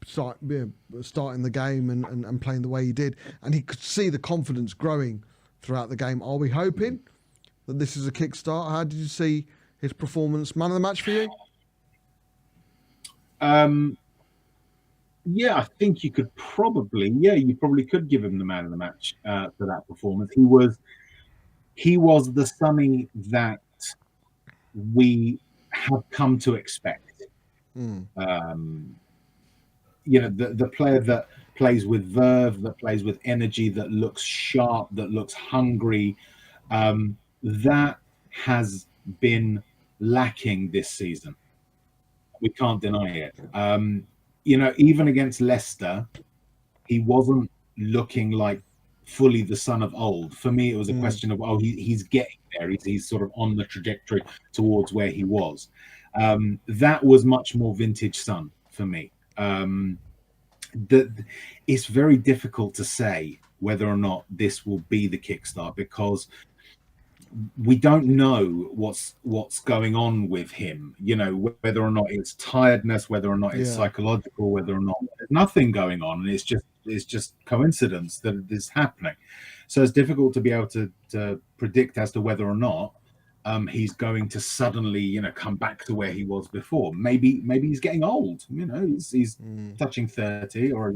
the game and playing the way he did. And he could see the confidence growing throughout the game. Are we hoping that this is a kickstart? How did you see his performance? Man of the match for you? Yeah, I think you could probably, you probably could give him the man of the match for that performance. He was the Sonny that we have come to expect. The player that plays with verve, that plays with energy, that looks sharp, that looks hungry, that has been lacking this season. We can't deny it. Even against Leicester, he wasn't looking like fully the son of old. For me, it was a question of, he's getting there. He's sort of on the trajectory towards where he was. That was much more vintage Son for me. It's very difficult to say whether or not this will be the kickstart, because we don't know what's going on with him, whether or not it's tiredness, whether or not it's psychological, whether or not there's nothing going on, and it's just coincidence that it is happening. So it's difficult to be able to predict as to whether or not he's going to suddenly come back to where he was before. Maybe he's getting old, he's touching 30 or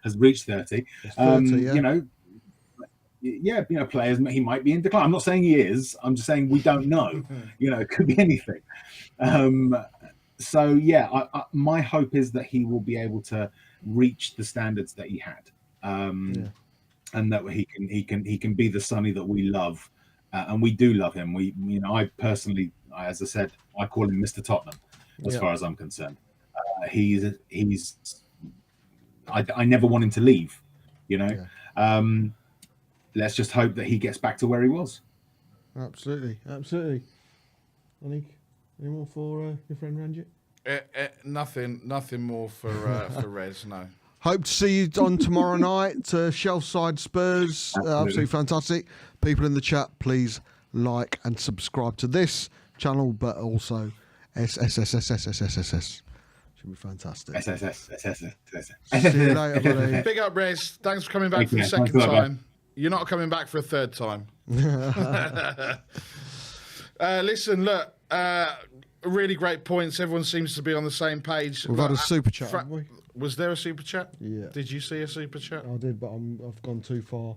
has reached 30. 30 players, he might be in decline. I'm not saying he is. I'm just saying we don't know. It could be anything. My hope is that he will be able to reach the standards that he had, and that he can be the Sonny that we love, and we do love him. I personally, as I said, I call him Mr. Tottenham, as far as I'm concerned. I never want him to leave. Let's just hope that he gets back to where he was. Absolutely. Anik, any more for your friend Ranjit? Nothing more for Rez, no. Hope to see you on tomorrow night, Shelfside Spurs. Absolutely fantastic. People in the chat, please like and subscribe to this channel, but also SSSSSSSS. Should be fantastic. See you later, buddy. Big up, Rez. Thanks for coming back for the second time. You're not coming back for a third time. Listen, look, really great points. Everyone seems to be on the same page. We've had a super chat, haven't we? Was there a super chat? Yeah. Did you see a super chat? I did, but I've gone too far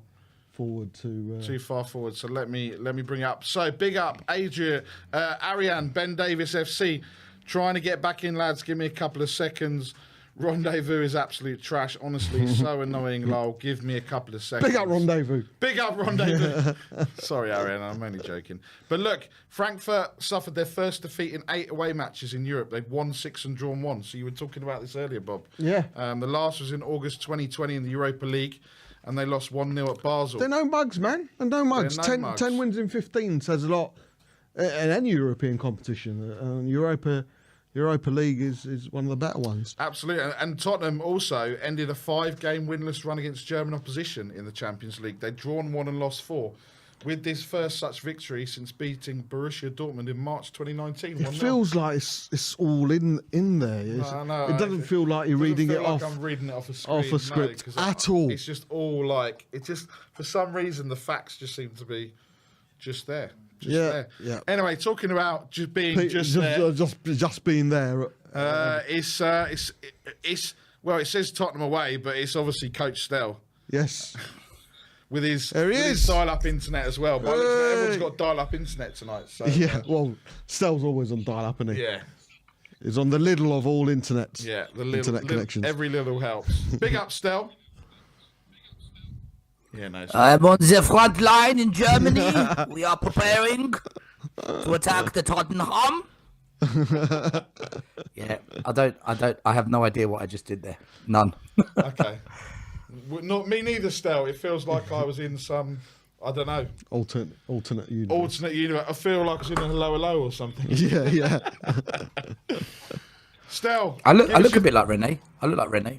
forward to... Too far forward, so let me bring it up. So, big up, Adrian, Ariane, Ben Davis FC. Trying to get back in, lads. Give me a couple of seconds. Rendezvous is absolute trash. Honestly, so annoying, Lol. Give me a couple of seconds. Big up Rendezvous. Big up Rendezvous. Sorry, Arian, I'm only joking. But look, Frankfurt suffered their first defeat in 8 away matches in Europe. They'd won 6 and drawn 1. So you were talking about this earlier, Bob. Yeah. The last was in August 2020 in the Europa League, and they lost 1-0 at Basel. They're no mugs, man. They're no mugs. They're no mugs. 10 wins in 15 says a lot in any European competition. Europa League is one of the better ones. Absolutely. And Tottenham also ended a 5-game winless run against German opposition in the Champions League. They'd drawn 1 and lost 4. With this first such victory since beating Borussia Dortmund in March 2019. It feels like it's all in there. No, it doesn't feel like you're reading it off. I'm reading it off a script at all. It's just all like, it just, for some reason, the facts just seem to be just there. There. Anyway, talking about just being there. Just being there. It's well, it says Tottenham away, but it's obviously Coach Stell. Yes. With his dial-up internet as well. But everyone's got dial-up internet tonight. So, well, Stell's always on dial-up, isn't he? Yeah. He's on the Lidl of all internets. Yeah, the internet connections. Every little helps. Big up, Stell. Yeah, no. I'm on the front line in Germany. We are preparing to attack the Tottenham. Yeah, I have no idea what I just did there. None. Okay. Not me neither, Stell. It feels like I was in some, I don't know. Alternate universe. Alternate universe. I feel like I was in a hello or something. Yeah. Stell. I look a bit like Rene. I look like Rene.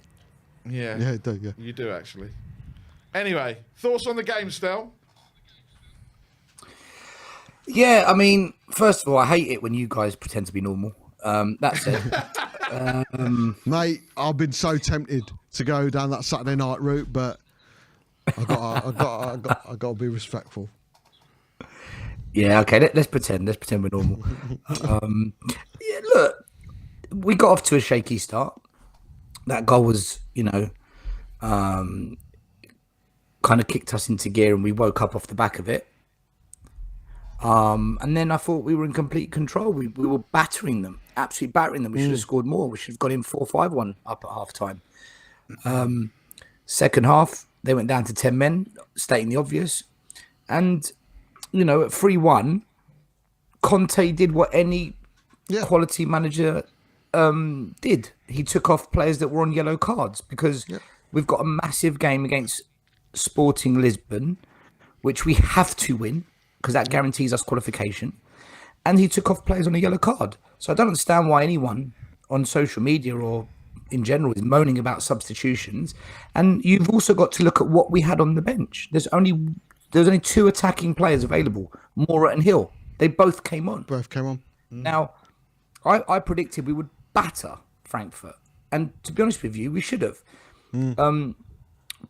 Yeah. Yeah, do, yeah. You do, actually. Anyway, thoughts on the game, Stell? Yeah, I mean, first of all, I hate it when you guys pretend to be normal. That's it. Mate, I've been so tempted to go down that Saturday night route, but I got to be respectful. Yeah, okay. Let's pretend we're normal. Yeah, look, we got off to a shaky start. That goal was, kind of kicked us into gear, and we woke up off the back of it. And then I thought we were in complete control. We were battering them, absolutely battering them. We should have scored more. We should have got in 4-5-1 up at half time. Second half, they went down to 10 men, stating the obvious. And, at 3-1, Conte did what any quality manager did. He took off players that were on yellow cards because we've got a massive game against Sporting Lisbon, which we have to win because that guarantees us qualification. And he took off players on a yellow card. So I don't understand why anyone on social media or in general is moaning about substitutions. And you've also got to look at what we had on the bench. There's only 2 attacking players available, Mora and Hill. They both came on. Now, I predicted we would batter Frankfurt. And to be honest with you, we should have.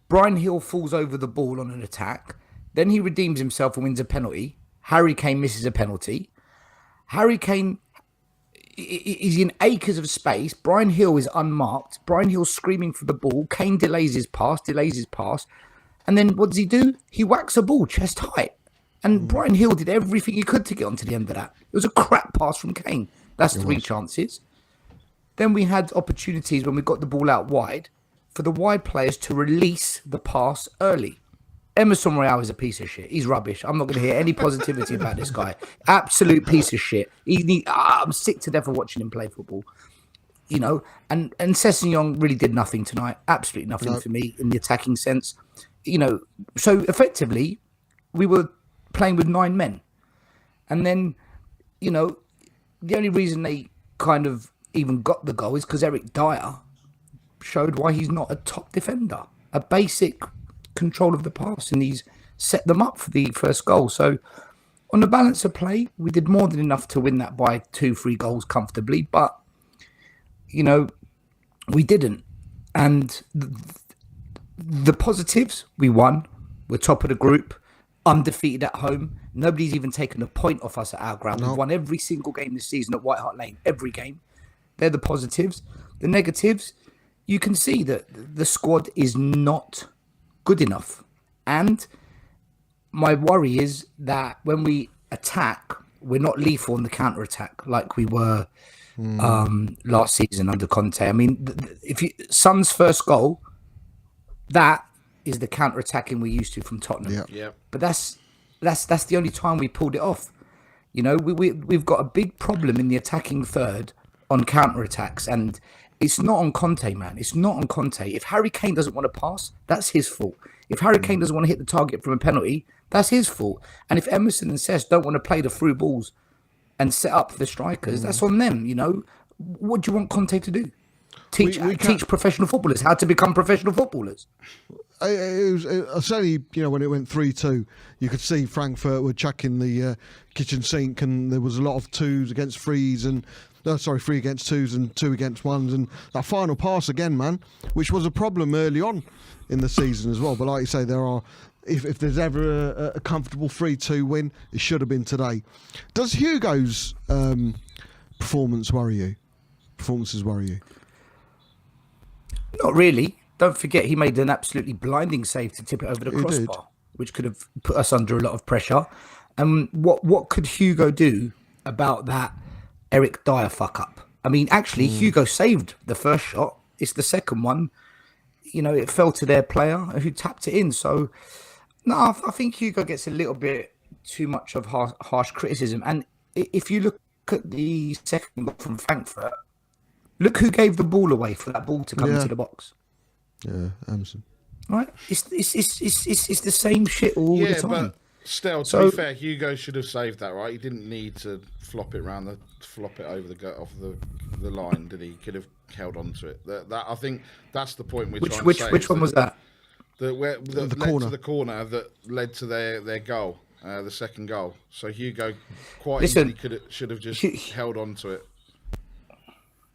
Brian Hill falls over the ball on an attack. Then he redeems himself and wins a penalty. Harry Kane misses a penalty. Harry Kane is in acres of space. Brian Hill is unmarked. Brian Hill's screaming for the ball. Kane delays his pass. And then what does he do? He whacks a ball chest height. And Brian Hill did everything he could to get onto the end of that. It was a crap pass from Kane. That's 3 chances. Then we had opportunities when we got the ball out wide for the wide players to release the pass early. Emerson Royale is a piece of shit. He's rubbish. I'm not going to hear any positivity about this guy. Absolute piece of shit. I'm sick to death of watching him play football. And Sessegnon really did nothing tonight. Absolutely nothing for me in the attacking sense. So effectively, we were playing with 9 men. And then, the only reason they kind of even got the goal is because Eric Dyer showed why he's not a top defender. A basic control of the pass, and he's set them up for the first goal. So on the balance of play, we did more than enough to win that by 2-3 goals comfortably, but we didn't. And the positives, we won. We're top of the group, undefeated at home. Nobody's even taken a point off us at our ground. We've won every single game this season at White Hart Lane, every game. They're the positives. The negatives, you can see that the squad is not good enough. And my worry is that when we attack, we're not lethal on the counter-attack like we were last season under Conte. I mean, if Son's first goal, that is the counter-attacking we're used to from Tottenham. Yeah. But that's the only time we pulled it off. You know, we've got a big problem in the attacking third on counter-attacks, and it's not on Conte, man. It's not on Conte. If Harry Kane doesn't want to pass, that's his fault. If Harry Kane doesn't want to hit the target from a penalty, that's his fault. And if Emerson and Cesc don't want to play the through balls and set up the strikers, that's on them, you know. What do you want Conte to do? Teach professional footballers how to become professional footballers. It was only, you know, when it went 3-2, you could see Frankfurt were chucking the kitchen sink, and there was a lot of 2s against 3s and 3 against 2s and 2 against 1s, and that final pass again, man, which was a problem early on in the season as well. But like you say, there are, if there's ever a comfortable 3-2 win, it should have been today. Does Hugo's performances worry you? Not really. Don't forget, he made an absolutely blinding save to tip it over the crossbar, which could have put us under a lot of pressure. And what could Hugo do about that Eric Dyer fuck up? I mean, actually, Hugo saved the first shot. It's the second one. You know, it fell to their player who tapped it in. So, no, I think Hugo gets a little bit too much of harsh criticism. And if you look at the second goal from Frankfurt, look who gave the ball away for that ball to come into the box. Yeah, Emerson. Right? It's the same shit all the time. But still, to be fair, Hugo should have saved that, right? He didn't need to flop it over the line, did he? He could have held on to it. That I think that's the point we're trying to say. Which one was that? The corner. To the corner that led to their goal, the second goal. So Hugo quite easily should have just held on to it.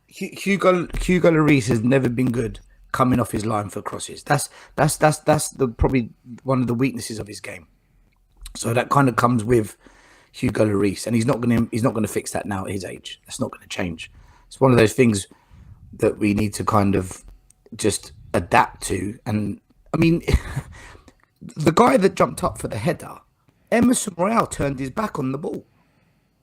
Hugo Lloris has never been good coming off his line for crosses. That's probably one of the weaknesses of his game. So that kind of comes with Hugo Lloris, and he's not going to fix that now at his age. That's not going to change. It's one of those things that we need to kind of just adapt to. And I mean, the guy that jumped up for the header, Emerson Royale turned his back on the ball.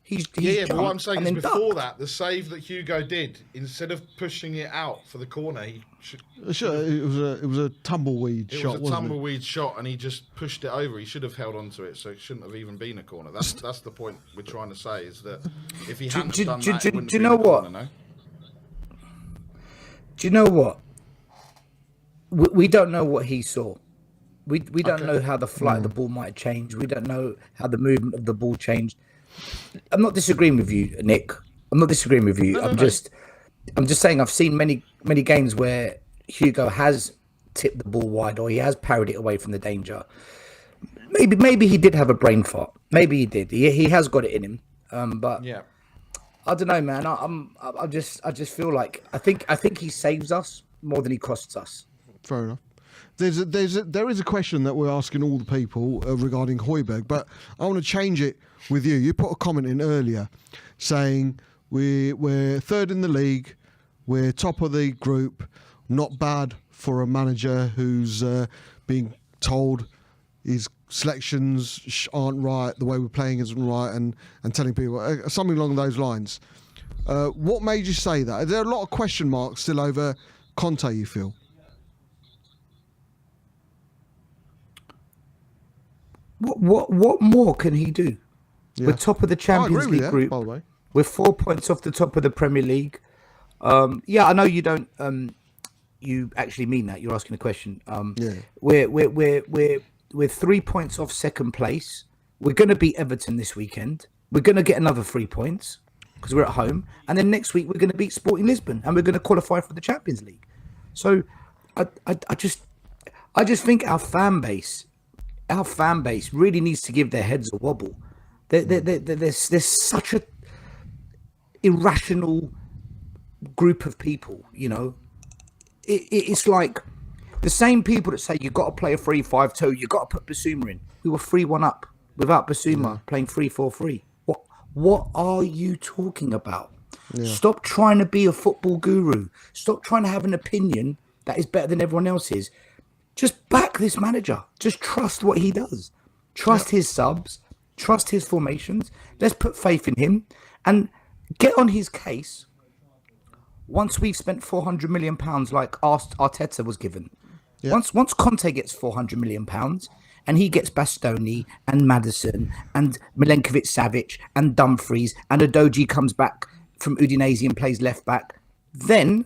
But what I'm saying is before that, the save that Hugo did, instead of pushing it out for the corner, it was a tumbleweed shot. It was a tumbleweed shot, and he just pushed it over. He should have held on to it, so it shouldn't have even been a corner. That's the point we're trying to say, is that if he hadn't done that, it wouldn't have been a corner, no? Do you know what? We don't know what he saw. We don't know how the flight of the ball might change. We don't know how the movement of the ball changed. I'm not disagreeing with you, Nick. I'm not disagreeing with you. I'm just saying I've seen many games where Hugo has tipped the ball wide, or he has parried it away from the danger. Maybe he did have a brain fart. Maybe he did. He has got it in him. But yeah, I don't know, man. I just feel like I think he saves us more than he costs us. Fair enough. There is a question that we're asking all the people regarding Højbjerg, but I want to change it with you. You put a comment in earlier saying we're third in the league, we're top of the group, not bad for a manager who's being told his selections aren't right, the way we're playing isn't right, and telling people something along those lines. What made you say that? Are there a lot of question marks still over Conte, you feel? What more can he do? Yeah. We're top of the Champions League group. By the way. We're 4 points off the top of the Premier League. I know you don't. You actually mean that. You're asking a question. We're 3 points off second place. We're going to beat Everton this weekend. We're going to get another 3 points because we're at home, and then next week we're going to beat Sporting Lisbon, and we're going to qualify for the Champions League. So, I just think our fan base really needs to give their heads a wobble. There's such a irrational group of people, you know. It's like the same people that say you've got to play a 3-5-2, you've got to put Basuma in. We were 3-1 up without Basuma playing 3-4-3. What are you talking about? Yeah. Stop trying to be a football guru. Stop trying to have an opinion that is better than everyone else's. Just back this manager. Just trust what he does. Trust his subs. Trust his formations. Let's put faith in him and get on his case once we've spent £400 million like Arteta was given, Yeah. once Conte gets £400 million and he gets Bastoni and Maddison and Milenkovic-Savic and Dumfries and Udogie comes back from Udinese and plays left back, then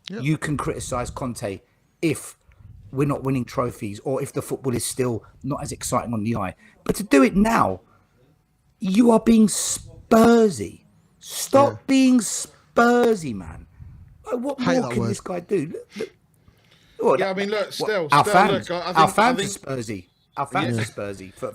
you can criticise Conte if we're not winning trophies or if the football is still not as exciting on the eye. But to do it now, you are being Spursy. Stop being Spursy, man. Like, what more can this guy do? Look, I mean, look, our fans look, are Spursy. Our fans are Spursy for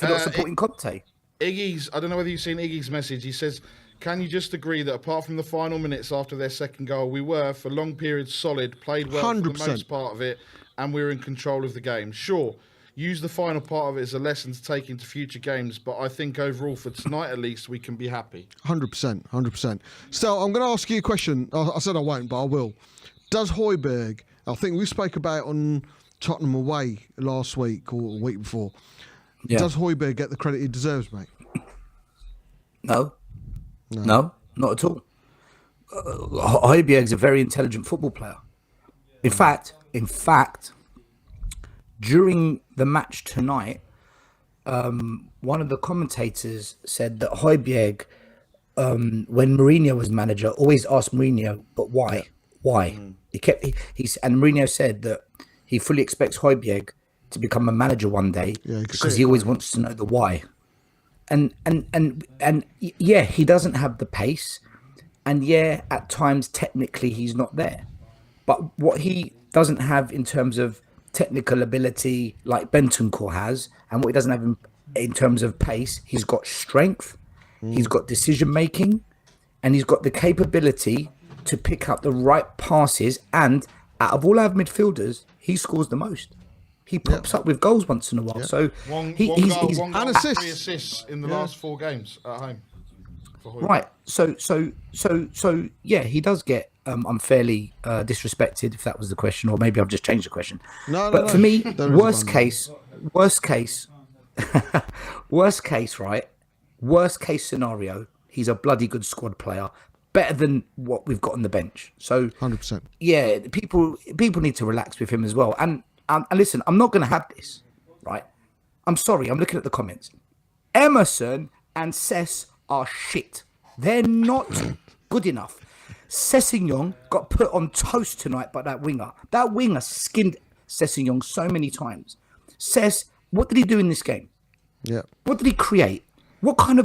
not supporting Conte. Iggy's, I don't know whether you've seen Iggy's message. He says, can you just agree that apart from the final minutes after their second goal, we were, for long periods, solid, played well 100%. For the most part of it, and we were in control of the game? Sure, use the final part of it as a lesson to take into future games, but I think overall, for tonight at least, we can be happy. 100%, 100%. So I'm going to ask you a question. I said I won't, but I will. Does Højbjerg, I think we spoke about it on Tottenham away last week or the week before, does Højbjerg get the credit he deserves, mate? No, not at all. Højbjerg's a very intelligent football player. In fact, during the match tonight, one of the commentators said that Højbjerg, when Mourinho was manager, always asked Mourinho, but why? Why? And Mourinho said that he fully expects Højbjerg to become a manager one day because he always wants to know the why. And yeah, he doesn't have the pace, and yeah, at times technically he's not there. But what he doesn't have in terms of technical ability, like Bentancur has, and what he doesn't have in terms of pace, he's got strength, he's got decision making, and he's got the capability to pick up the right passes. And out of all our midfielders, he scores the most. He pops up with goals once in a while. So he's and assists. 3 assists in the last 4 games at home. Right. So yeah, he does get unfairly disrespected, if that was the question, or maybe I've just changed the question. But for me, worst case, right? Worst case scenario, he's a bloody good squad player, better than what we've got on the bench. So 100%. Yeah, people need to relax with him as well. And listen, I'm not going to have this, right? I'm sorry, I'm looking at the comments. Emerson and Cess are shit. They're not good enough. Sessegnon got put on toast tonight by that winger. That winger skinned Sessegnon so many times. Cess, what did he do in this game? Yeah. What did he create? What kind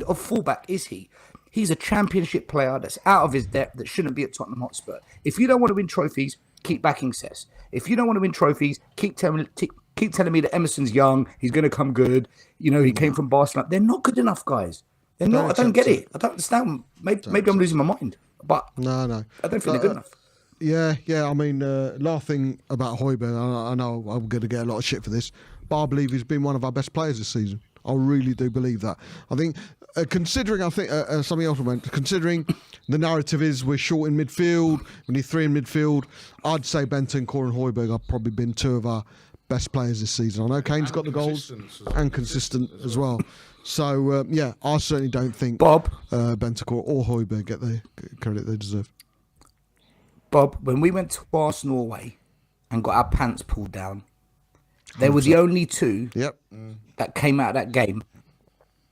of fullback is he? He's a championship player that's out of his depth, that shouldn't be at Tottenham Hotspur. If you don't want to win trophies, keep backing Cess. If you don't want to win trophies, keep telling me that Emerson's young, he's going to come good. You know, he came from Barcelona. They're not good enough, guys. They're not. I don't get it. I don't understand. Maybe I'm losing my mind. But no. I don't think they're good enough. Yeah. I mean, last thing about Højbjerg, I know I'm going to get a lot of shit for this, but I believe he's been one of our best players this season. I really do believe that. I think, considering something else I went, considering the narrative is we're short in midfield, we need 3 in midfield, I'd say Bentancur and Højbjerg have probably been 2 of our best players this season. I know Kane's got the goals and consistent as well. So, yeah, I certainly don't think Bentancur or Højbjerg get the credit they deserve. Bob, when we went to Arsenal away and got our pants pulled down, they were the only 2 that came out of that game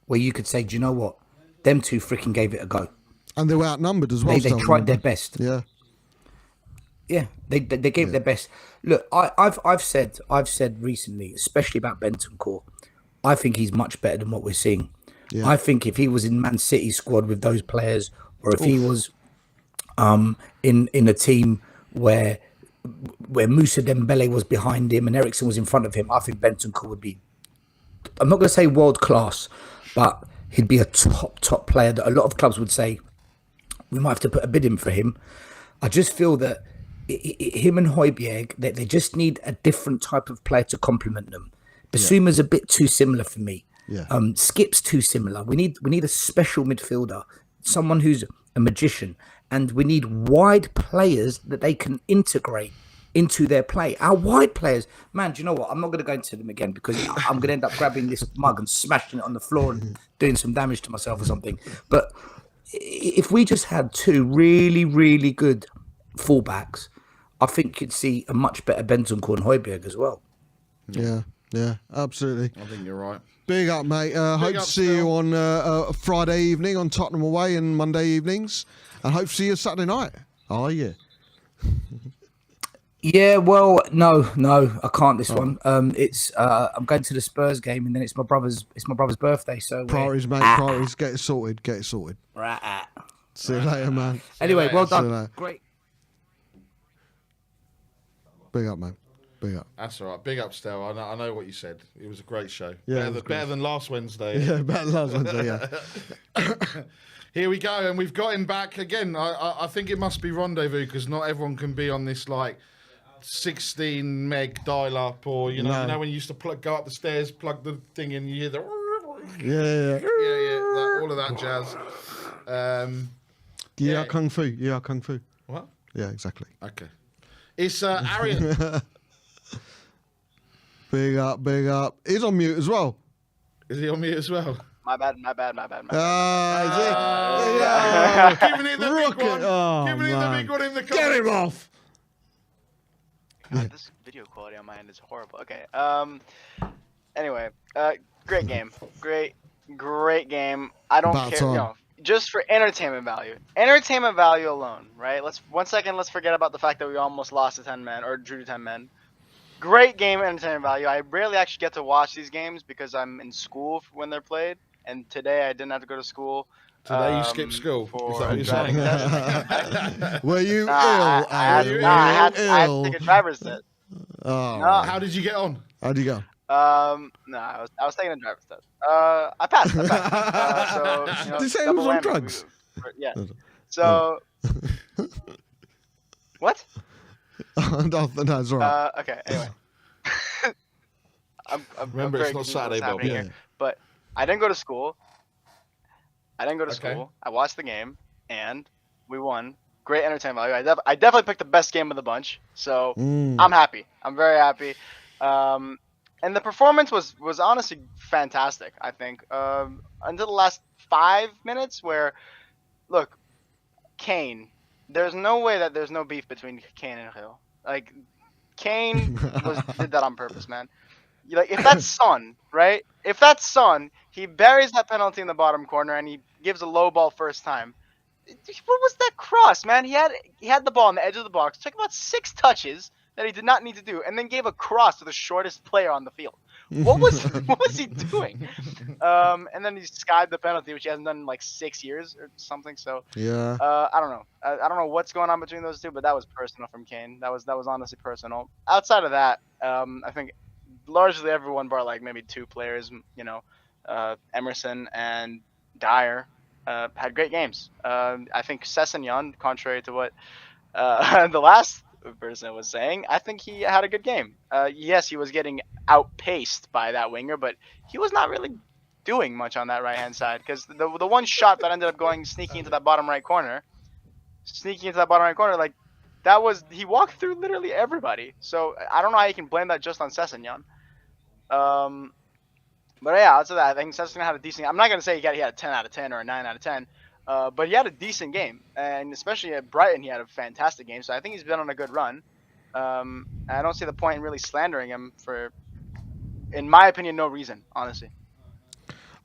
where you could say, do you know what? Them 2 freaking gave it a go. And they were outnumbered as well. They tried their best. Yeah. Yeah, they gave their best. Look, I've said recently, especially about Bentancur, I think he's much better than what we're seeing. Yeah. I think if he was in Man City squad with those players, or if he was in a team where Moussa Dembele was behind him and Eriksen was in front of him, I think Bentancur would be, I'm not going to say world class, but he'd be a top player that a lot of clubs would say we might have to put a bid in for him. I just feel that him and Højbjerg, they just need a different type of player to complement them. Basuma's a bit too similar for me. Yeah. Skip's too similar. We need a special midfielder, someone who's a magician, and we need wide players that they can integrate into their play. Our wide players, man, do you know what? I'm not going to go into them again because I'm going to end up grabbing this mug and smashing it on the floor and doing some damage to myself or something. But if we just had two really, really good fullbacks, I think you'd see a much better Bentancur and Højbjerg as well. Yeah, absolutely. I think you're right. Big up, mate. Hope to see you on Friday evening on Tottenham away and Monday evenings. And hope to see you Saturday night. Oh, yeah. Yeah, well, no, I can't this one. It's I'm going to the Spurs game, and then it's my brother's birthday. So priorities, mate. Priorities. Get it sorted. Right. See you later, man. Anyway, well done. Great. Big up, mate. Big up. That's all right. Big up, Stel. I know what you said. It was a great show. Yeah, better than last Wednesday. Yeah, better than last Wednesday. Yeah. Here we go, and we've got him back again. I think it must be rendezvous because not everyone can be on this 16 meg dial up, or you know when you used to go up the stairs, plug the thing in, you hear the all of that jazz. Kung Fu. What? Yeah, exactly. Okay. It's Arian. Big up. He's on mute as well. Is he on mute as well? My bad. Giving it the big one. Giving it the big one in the comments. Get him off. God, this video quality on my end is horrible. Okay. Anyway, great game. Great game. I don't care. Just for entertainment value alone, right? Let's forget about the fact that we almost lost to 10 men or drew to 10 men. Great game, entertainment value. I rarely actually get to watch these games because I'm in school when they're played, and today I didn't have to go to school. Today you skipped school. Is that what you're saying? Were you ill? I had to take a driver's test. Oh. No. How did you get on? How'd you go? No, I was taking a driver's test. I passed. So, did you say he was on drugs? Yeah. So. What? No, it's all right. Okay. Anyway. Remember, it's not Saturday, Bob. Yeah. But I didn't go to school. I watched the game, and we won. Great entertainment value. I definitely picked the best game of the bunch, so I'm happy. I'm very happy. And the performance was honestly fantastic, I think. Until the last 5 minutes where, look, Kane, there's no way that there's no beef between Kane and Hill. Like, Kane did that on purpose, man. If that's Son, right? If that's Son, he buries that penalty in the bottom corner and he gives a low ball first time. What was that cross, man? He had the ball on the edge of the box, took about 6 touches that he did not need to do, and then gave a cross to the shortest player on the field. What was he doing? And then he skied the penalty, which he hasn't done in 6 years or something. So yeah, I don't know. I don't know what's going on between those two, but that was personal from Kane. That was honestly personal. Outside of that, I think largely everyone bar maybe 2 players. Emerson and Dyer had great games. I think Sessegnon, contrary to what the last person was saying, I think he had a good game. Yes, he was getting outpaced by that winger, but he was not really doing much on that right hand side because the one shot that ended up sneaking into that bottom right corner, he walked through literally everybody. So I don't know how you can blame that just on Sessegnon. But yeah, outside of that, I think Sessegnon had a decent. I'm not gonna say he had a 10 out of 10 or a 9 out of 10. But he had a decent game, and especially at Brighton, he had a fantastic game. So I think he's been on a good run. I don't see the point in really slandering him for, in my opinion, no reason, honestly.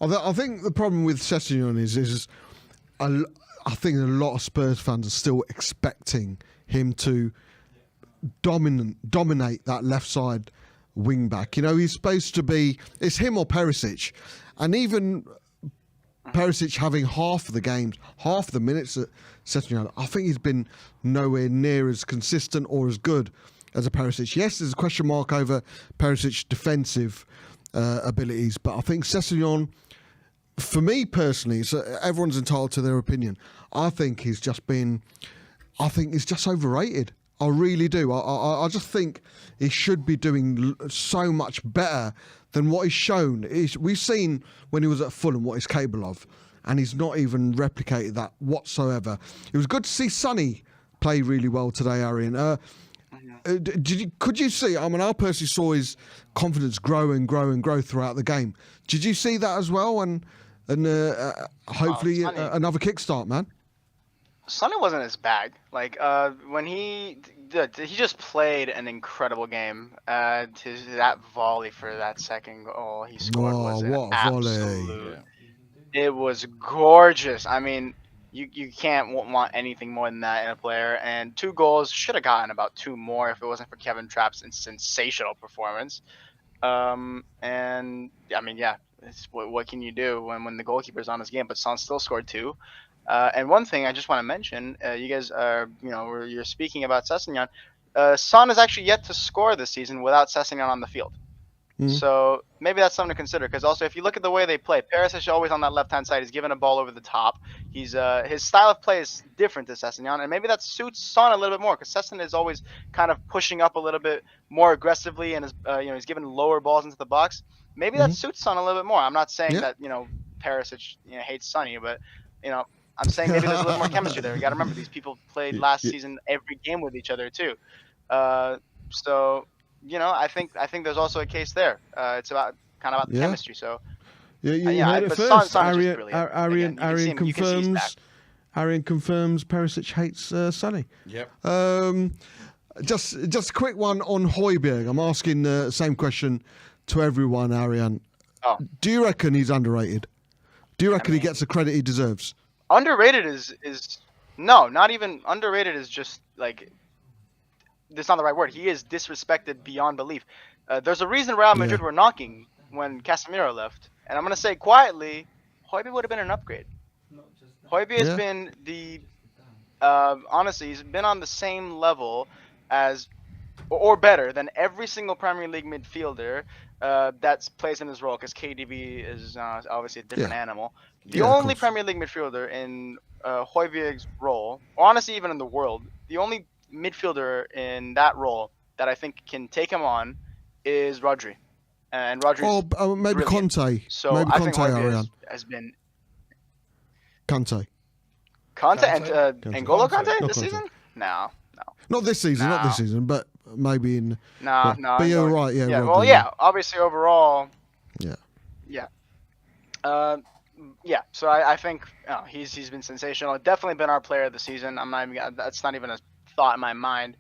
I think the problem with Sessegnon is I think a lot of Spurs fans are still expecting him to dominate that left side wing back. He's supposed to be, it's him or Perisic, and even Perisic having half of the games, half of the minutes at Sessegnon, I think he's been nowhere near as consistent or as good as a Perisic. Yes, there's a question mark over Perisic's defensive abilities, but I think Sessegnon, for me personally, so everyone's entitled to their opinion, I think he's just overrated. I really do. I just think he should be doing so much better than what he's shown. We've seen when he was at Fulham what he's capable of, and he's not even replicated that whatsoever. It was good to see Sonny play really well today, Arian. Could you see? I personally saw his confidence grow and grow and grow throughout the game. Did you see that as well? And and hopefully Sonny. another kickstart, man. Sonny wasn't his bag. Like when he just played an incredible game. That volley for that second goal he scored was an what a volley! absolute. It was gorgeous. I mean, you can't want anything more than that in a player. And 2 goals, should have gotten about 2 more if it wasn't for Kevin Trapp's sensational performance. And I mean, yeah, what can you do when the goalkeeper's on his game? But Son still scored 2. And one thing I just want to mention, you guys are, you're speaking about Sessegnon. Son is actually yet to score this season without Sessegnon on the field. So maybe that's something to consider. Because also, if you look at the way they play, Perisic is always on that left-hand side. He's given a ball over the top. He's his style of play is different to Sessegnon, and maybe that suits Son a little bit more. Because Sessegnon is always kind of pushing up a little bit more aggressively, and is he's giving lower balls into the box. Maybe that suits Son a little bit more. I'm not saying that Perisic hates Sonny, but I'm saying maybe there's a little more chemistry there. You got to remember, these people played last season every game with each other too. So I think there's also a case there. It's about the chemistry. So you heard it first. Arian confirms. Arian confirms Perisic hates Sonny. Yep. Just a quick one on Højbjerg. I'm asking the same question to everyone, Arian. Do you reckon he's underrated? Do you reckon he gets the credit he deserves? Underrated is no, not even underrated. Is just like, that's not the right word. He is disrespected beyond belief. There's a reason Real Madrid were knocking when Casemiro left, and I'm gonna say quietly, Højbjerg would have been an upgrade. Højbjerg has been honestly, he's been on the same level as, or better than every single Premier League midfielder that plays in his role. Because KDB is obviously a different animal. The only Premier League midfielder in Højbjerg's role, or honestly even in the world, the only midfielder in that role that I think can take him on is Rodri. And Rodri's maybe brilliant. Conte. So maybe I think Conte, Højbjerg has been Conte and N'Golo Kante this season? No. Not this season. Not this season, but maybe in. No. But you're right. Yeah. Yeah. Rodri, Well, obviously overall. Yeah. Yeah. So I think he's been sensational. Definitely been our player of the season. That's not even a thought in my mind.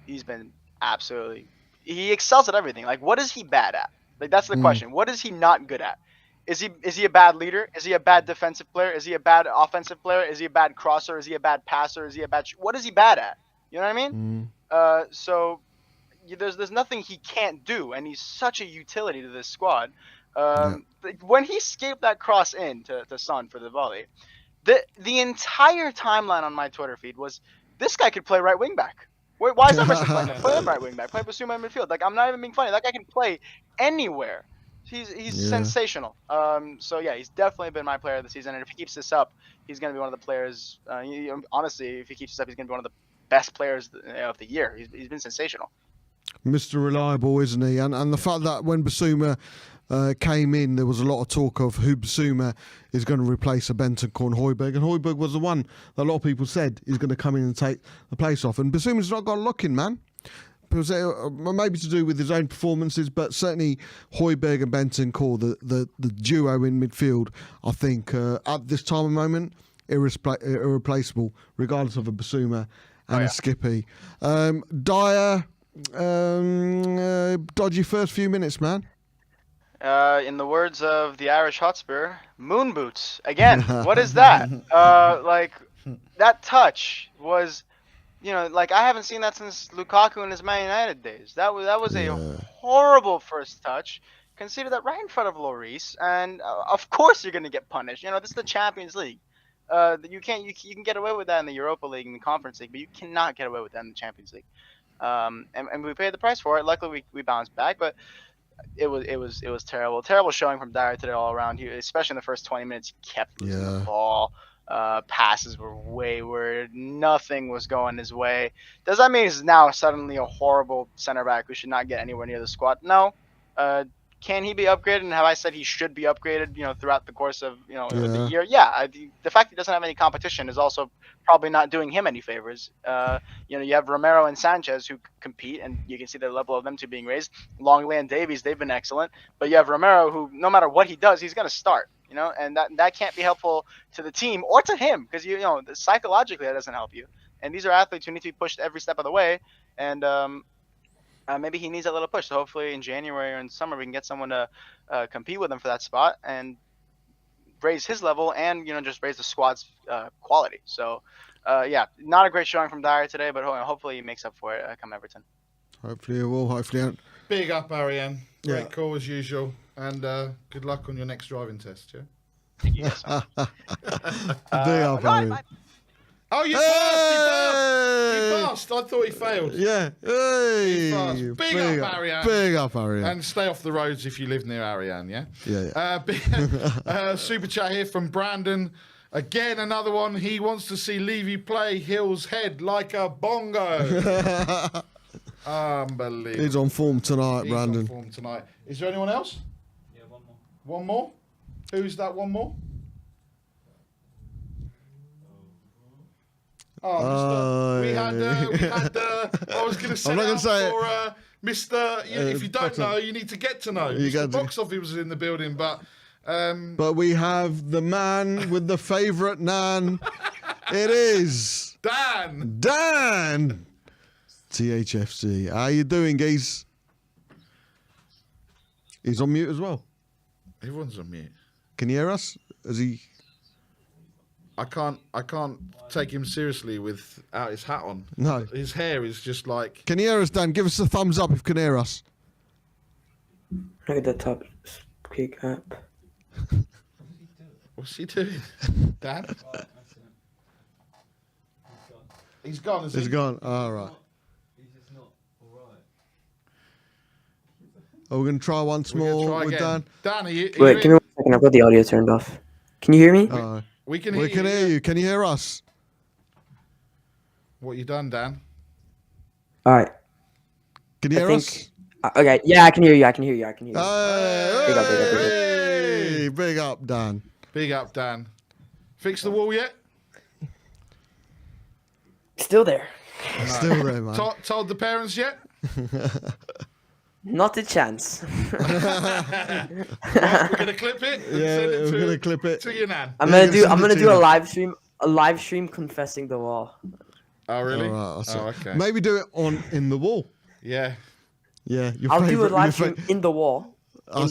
He's been absolutely. He excels at everything. Like, what is he bad at? Like, that's the question. What is he not good at? Is he a bad leader? Is he a bad defensive player? Is he a bad offensive player? Is he a bad crosser? Is he a bad passer? Is he a bad? What is he bad at? You know what I mean? So there's nothing he can't do, and he's such a utility to this squad. When he escaped that cross in to Son for the volley, the entire timeline on my Twitter feed was, this guy could play right wing back. Why is Emerson playing? Play him right wing back. Play Basuma in midfield. Like, I'm not even being funny. That guy can play anywhere. He's sensational. So yeah, he's definitely been my player of the season, and if he keeps this up, he's gonna be one of the players. Honestly, if he keeps this up, he's gonna be one of the best players of the year. He's been sensational. Mr. Reliable, isn't he? And the fact that when Basuma came in, there was a lot of talk of who Basuma is going to replace a Bentancur and Højbjerg, and Højbjerg was the one that a lot of people said is going to come in and take the place off. And Basuma's not got a lock in, man. Maybe to do with his own performances, but certainly Højbjerg and Bentancur, the duo in midfield, I think at this time of moment, irreplaceable, regardless of a Basuma and a Skippy. Dyer, dodgy first few minutes, man. In the words of the Irish Hotspur, moon boots. Again, what is that? Like, that touch was, I haven't seen that since Lukaku in his Man United days. That was a horrible first touch. Consider that right in front of Lloris, and of course you're going to get punished. This is the Champions League. You can get away with that in the Europa League and the Conference League, but you cannot get away with that in the Champions League. And we paid the price for it. Luckily, we bounced back, but it was terrible showing from Dyer today all around here, especially in the first 20 minutes. He kept losing the ball. Passes were wayward. Nothing was going his way. Does that mean he's now suddenly a horrible center back who should not get anywhere near the squad? No. Can he be upgraded? And have I said he should be upgraded, throughout the course of, the year? Yeah. The fact he doesn't have any competition is also probably not doing him any favors. You have Romero and Sanchez who compete, and you can see the level of them two being raised. Longley and Davies, they've been excellent. But you have Romero who, no matter what he does, he's going to start. and that can't be helpful to the team or to him, because psychologically that doesn't help you. And these are athletes who need to be pushed every step of the way, and maybe he needs a little push. So hopefully in January or in summer we can get someone to compete with him for that spot and raise his level, and just raise the squad's quality. So not a great showing from Dyer today, but hopefully he makes up for it come Everton. Hopefully it will. Hopefully. Big up, Ariane. Great call as usual, and good luck on your next driving test. Yeah. Thank you guys. Big up, Ariane. Oh, you passed! He passed! I thought he failed. Yeah. Hey. Big up, Ariane. Big up, Ariane. And stay off the roads if you live near Ariane, yeah? Yeah. Super chat here from Brandon. Again, another one. He wants to see Levy play Hill's head like a bongo. Unbelievable. He's on form tonight, Brandon. On form tonight. Is there anyone else? Yeah, one more. One more? Who's that one more? We had I was going to say, for Mr. If you don't know, you need to get to know. Mr. Box Office was in the building, but we have the man with the favourite nan. It is Dan. THFC. How you doing, guys? He's on mute as well. Everyone's on mute. Can you hear us? Is he? I can't take him seriously without his hat on. No. His hair is just like... Can you hear us, Dan? Give us a thumbs up if you can hear us. Look at the top speak up. What's he doing? Dan? He's gone, is he? He's gone. All right. Are we going to try once more with Dan? Dan, are you Wait, give me 1 second. I've got the audio turned off. Can you hear me? We can hear you. Can you hear us? What you done, Dan? All right. Can you hear us? Okay. Yeah, I can hear you. Hey, big up, Dan. Big up, Dan. Fix the wall yet? Still there. No. Still there, man. Told the parents yet? Not a chance. We're gonna clip it. Yeah, we're gonna clip it to your nan. I'm gonna do a live stream confessing the wall. Oh really? Right, okay. Maybe do it in the wall. Yeah. Yeah. I'll do a live stream in the wall. In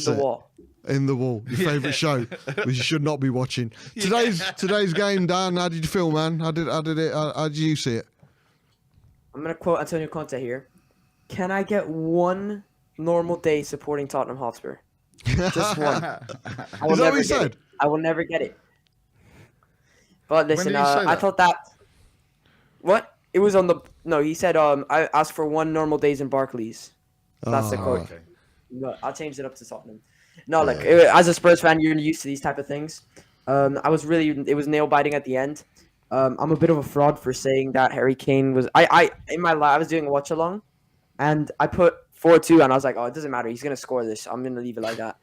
the wall. Your favourite show, which you should not be watching. Today's game, Dan. How did you feel, man? How did you see it? I'm gonna quote Antonio Conte here. Can I get one normal day supporting Tottenham Hotspur? Just one. Is that what he said? I will never get it. But listen, I thought that. What? It was on the. No, he said. I asked for one normal days in Barclays. That's the quote. Okay. But I'll change it up to Tottenham. No, as a Spurs fan, you're used to these type of things. It was nail biting at the end. I'm a bit of a fraud for saying that Harry Kane was. I was doing a watch along, and I put 4-2, and I was like, oh, it doesn't matter. He's gonna score this. I'm gonna leave it like that.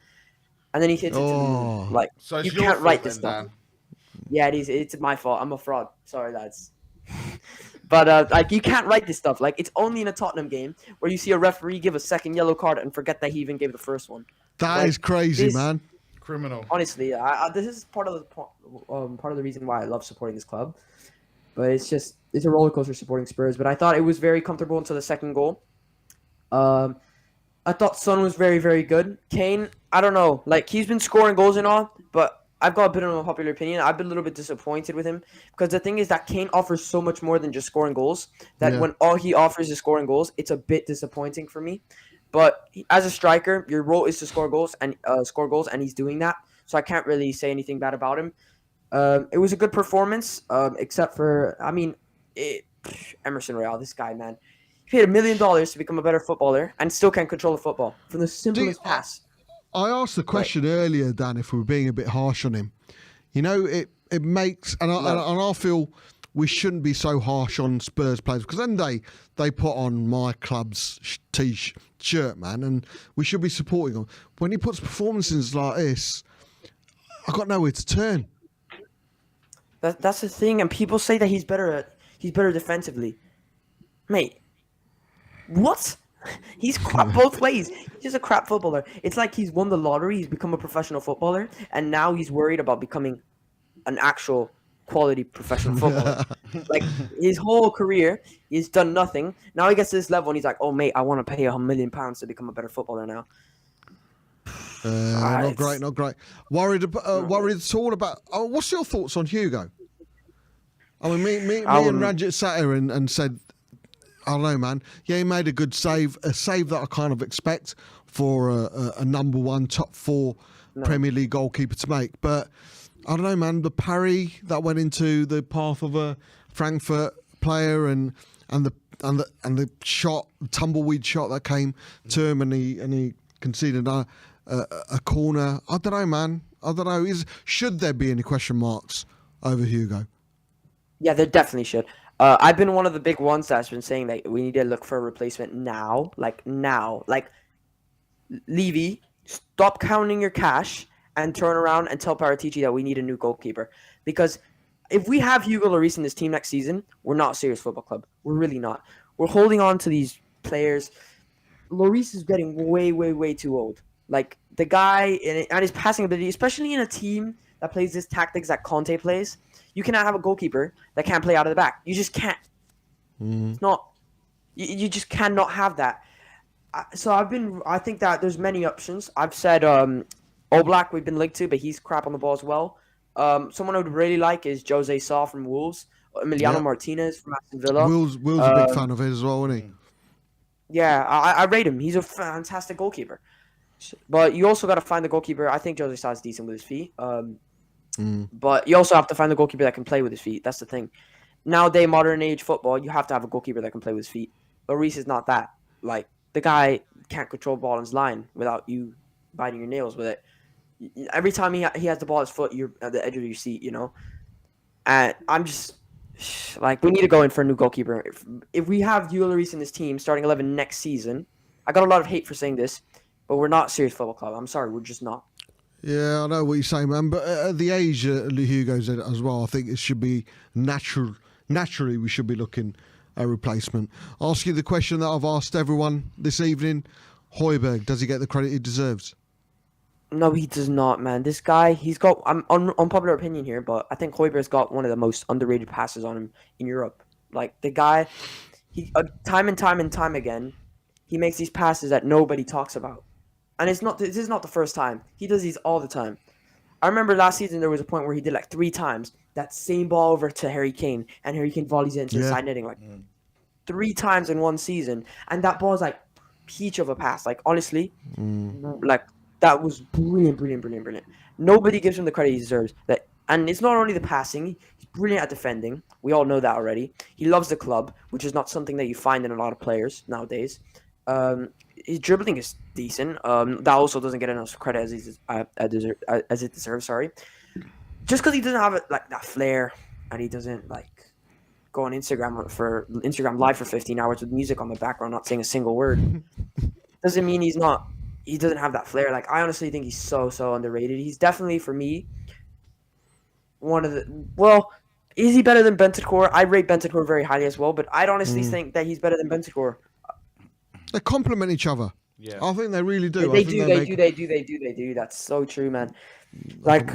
And then he hits it to me. Like, so you can't write this stuff. Dan. Yeah, it's my fault. I'm a fraud. Sorry, lads. But you can't write this stuff. Like, it's only in a Tottenham game where you see a referee give a second yellow card and forget that he even gave the first one. That is crazy, man. Criminal. Honestly, this is part of the reason why I love supporting this club. But it's a roller coaster supporting Spurs. But I thought it was very comfortable until the second goal. I thought Son was very, very good. Kane, I don't know. Like, he's been scoring goals and all, but I've got a bit of a popular opinion. I've been a little bit disappointed with him because the thing is that Kane offers so much more than just scoring goals. When all he offers is scoring goals, it's a bit disappointing for me. But as a striker, your role is to score goals, and he's doing that. So I can't really say anything bad about him. It was a good performance, except for Emerson Royale. This guy, man, he paid $1 million to become a better footballer and still can't control a football from the simplest pass. I asked the question earlier, Dan, if we were being a bit harsh on him. You know, it makes, and I feel we shouldn't be so harsh on Spurs players because then they put on my club's t-shirt, man, and we should be supporting them. When he puts performances like this, I got nowhere to turn. That's the thing, and people say that he's better defensively. Mate, what? He's crap both ways. He's just a crap footballer. It's like he's won the lottery. He's become a professional footballer, and now he's worried about becoming an actual quality professional footballer. Like his whole career, he's done nothing. Now he gets to this level, and he's like, "Oh, mate, I want to pay £1 million to become a better footballer now." Not great, not great. Worried at all about. Oh, what's your thoughts on Hugo? I mean, me and Rajit sat here and said, I don't know, man. Yeah, he made a good save, a save that I kind of expect for a number one, top four Premier League goalkeeper to make. But I don't know, man. The parry that went into the path of a Frankfurt player and the shot, the tumbleweed shot that came to him, and he conceded a corner. I don't know, man. I don't know. Should there be any question marks over Hugo? Yeah, there definitely should. I've been one of the big ones that's been saying that we need to look for a replacement now. Like, Levy, stop counting your cash and turn around and tell Paratici that we need a new goalkeeper. Because if we have Hugo Lloris in this team next season, we're not a serious football club. We're really not. We're holding on to these players. Lloris is getting way, way, way too old. Like, the guy and his passing ability, especially in a team that plays this tactics that Conte plays, you cannot have a goalkeeper that can't play out of the back. You just can't. It's not. You just cannot have that. So I think that there's many options. I've said Oblak we've been linked to, but he's crap on the ball as well. Someone I would really like is Jose Sa from Wolves, Emiliano Martinez from Aston Villa. Will's a big fan of his as well, isn't he? Yeah, I rate him. He's a fantastic goalkeeper. But you also got to find the goalkeeper. I think Jose Sa is decent with his feet. But you also have to find the goalkeeper that can play with his feet. That's the thing. Nowadays, modern age football, you have to have a goalkeeper that can play with his feet. Lloris is not that. Like, the guy can't control the ball in his line without you biting your nails with it. Every time he has the ball at his foot, you're at the edge of your seat, you know? And I'm just, like, we need to go in for a new goalkeeper. If we have Hugo Lloris in this team starting 11 next season, I got a lot of hate for saying this, but we're not a serious football club. I'm sorry, we're just not. Yeah, I know what you're saying, man. But at the age Hugo's at as well, I think it should be naturally we should be looking at a replacement. I'll ask you the question that I've asked everyone this evening. Højbjerg, does he get the credit he deserves? No, he does not, man. This guy, he's got, I'm unpopular opinion here, but I think Højbjerg's got one of the most underrated passes on him in Europe. Like, the guy, he time and time again, he makes these passes that nobody talks about. And this is not the first time. He does these all the time. I remember last season there was a point where he did like 3 times that same ball over to Harry Kane, and Harry Kane volleys it into the side netting like 3 times in one season. And that ball is like peach of a pass. Like, honestly, like, that was brilliant. Nobody gives him the credit he deserves. And it's not only the passing, he's brilliant at defending. We all know that already. He loves the club, which is not something that you find in a lot of players nowadays. His dribbling is decent. That also doesn't get enough credit as it deserves. Sorry, just because he doesn't have like that flair, and he doesn't like go on Instagram Live for 15 hours with music on the background, not saying a single word, doesn't mean he doesn't have that flair. Like, I honestly think he's so underrated. He's definitely, for me, one of the. Well, is he better than Bentancur? I rate Bentancur very highly as well, but I'd honestly think that he's better than Bentancur. They complement each other. Yeah, I think they really do. They do. That's so true, man. Like,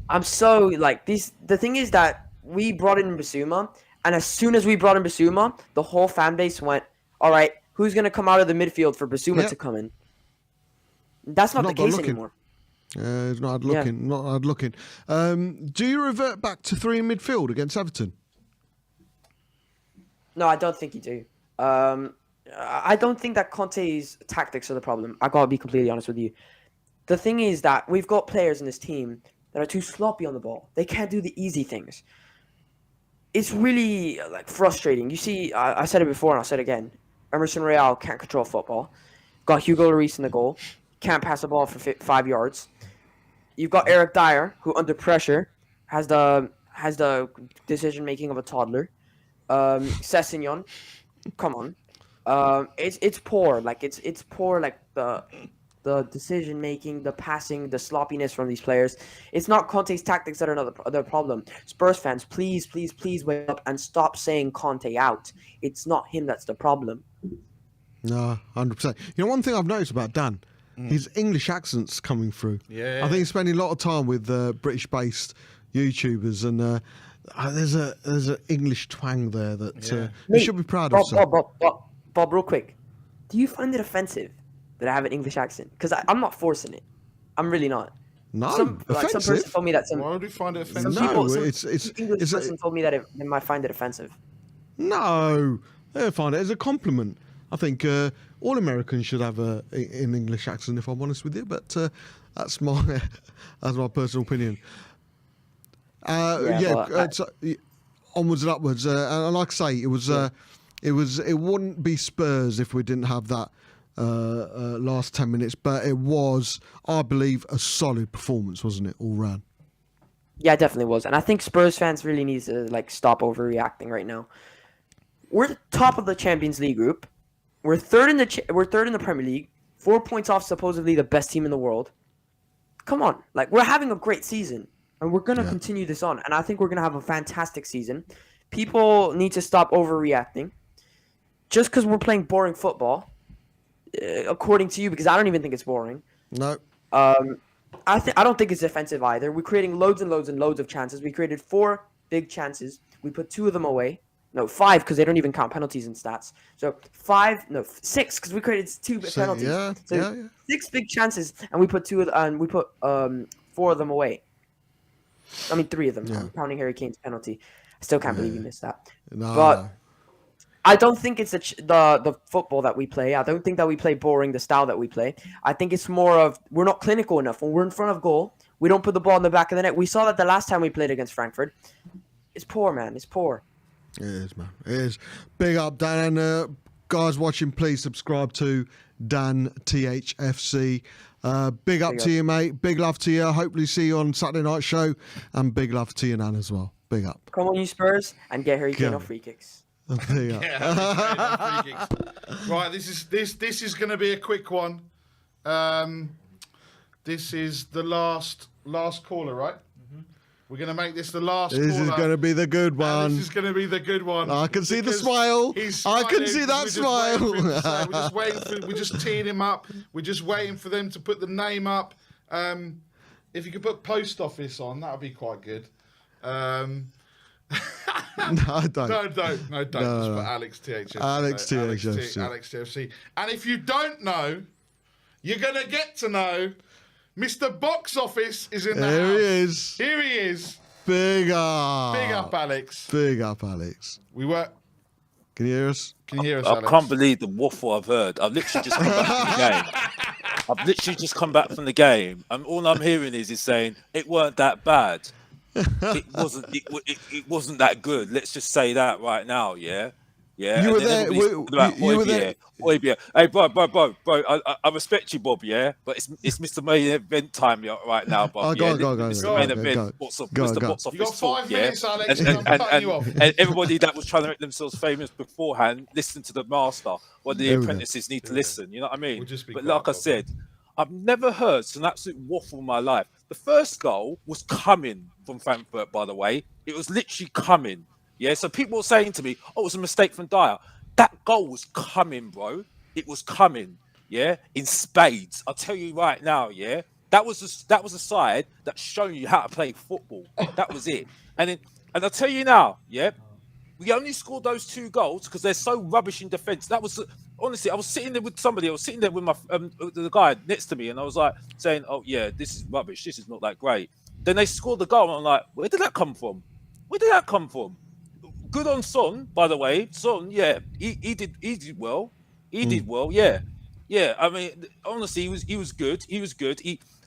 I'm so like this. The thing is that we brought in Bissouma, and as soon as we brought in Bissouma, the whole fan base went, "All right, who's gonna come out of the midfield for Bissouma to come in?" That's not the case anymore. It's not looking. Not looking. Do you revert back to 3 in midfield against Everton? No, I don't think you do. I don't think that Conte's tactics are the problem. I gotta be completely honest with you. The thing is that we've got players in this team that are too sloppy on the ball. They can't do the easy things. It's really like frustrating. You see, I said it before and I'll say it again. Emerson Royal can't control football. Got Hugo Lloris in the goal. Can't pass the ball for 5 yards. You've got Eric Dyer, who under pressure has the decision making of a toddler. Sessegnon, come on. It's poor. Like, it's poor. Like, the decision making, the passing, the sloppiness from these players. It's not Conte's tactics that are the problem. Spurs fans, please wake up and stop saying Conte out. It's not him that's the problem. No, 100%. You know, one thing I've noticed about Dan, his English accent's coming through. Yeah. I think he's spending a lot of time with British-based YouTubers, and there's an English twang there that you should be proud of. Bob, real quick. Do you find it offensive that I have an English accent? Because I'm not forcing it. I'm really not. No, some person told me that Why would you find it offensive? it's English person told me that they might find it offensive. No, they find it as a compliment. I think all Americans should have an English accent, if I'm honest with you. But that's my personal opinion. Onwards and upwards. And like I say, it wouldn't be Spurs if we didn't have that last 10 minutes. But it was, I believe, a solid performance, wasn't it, all round? Yeah, it definitely was. And I think Spurs fans really need to stop overreacting right now. We're the top of the Champions League group. We're third in the Premier League. 4 points off supposedly the best team in the world. Come on, we're having a great season, and we're gonna continue this on. And I think we're gonna have a fantastic season. People need to stop overreacting. Just because we're playing boring football, according to you, because I don't even think it's boring. No. I don't think it's offensive either. We're creating loads and loads and loads of chances. We created 4 big chances. We put 2 of them away. No, 5 because they don't even count penalties and stats. So 6 because we created 2 penalties. Yeah, so 6 big chances, and we put 4 of them away. I mean 3 of them. Yeah. Counting Harry Kane's penalty. I still can't believe you missed that. No, but I don't think it's the football that we play. I don't think that we play boring, the style that we play. I think it's more of we're not clinical enough. When we're in front of goal, we don't put the ball in the back of the net. We saw that the last time we played against Frankfurt. It's poor, man. It's poor. It is, man. It is. Big up, Dan. And guys watching, please subscribe to Dan THFC. Big up to you, mate. Big love to you. Hopefully see you on Saturday night show. And big love to you, Nan, as well. Big up. Come on, you Spurs, and get Harry Kane off free kicks. Big up. Right, this is going to be a quick one. This is the last caller, right? We're going to make this the last This caller. is going to be the good one. This is going to be the good one. I can see the smile. I can see that smile. We're just teeing him up. We're just waiting for them to put the name up. If you could put post office on, that would be quite good. No, don't. No, don't. Just put Alex THFC. Alex THFC. Alex THFC. And if you don't know, you're going to get to know. Mr. Box Office is in the house. Here he is. Here he is. Big up. Big up, Alex. Big up, Alex. We were. Can you hear us? Can you hear us, I Alex? can't believe the waffle I've heard. I've literally just come back from the game. I've literally just come back from the game, and all I'm hearing is saying it weren't that bad. It wasn't. It wasn't that good. Let's just say that right now. Yeah. Yeah, you were there. You were there. Hey, bro. I respect you, Bob. Yeah, but it's Mr. Main Event time right now, Bob. Go. Mr. Main Event. Mr. Box Office. You got 5 minutes, yeah? Alex. I'm cutting you off. And everybody that was trying to make themselves famous beforehand, listen to the master. What the apprentices need to listen. You know what I mean? But like I said, I've never heard an absolute waffle in my life. The first goal was coming from Frankfurt, by the way. It was literally coming. Yeah, so people were saying to me, "Oh, it was a mistake from Dyer." That goal was coming, bro. It was coming. Yeah, in spades. I'll tell you right now. Yeah, that was a side that's showing you how to play football. That was it. And I'll tell you now. Yeah, we only scored those 2 goals because they're so rubbish in defence. That was honestly. I was sitting there with somebody. I was sitting there with my the guy next to me, and I was like saying, "Oh yeah, this is rubbish. This is not that great." Then they scored the goal, and I'm like, "Where did that come from? Where did that come from?" Good on Son, by the way. Son, yeah, he did well. He did well, yeah. I mean, honestly, he was good.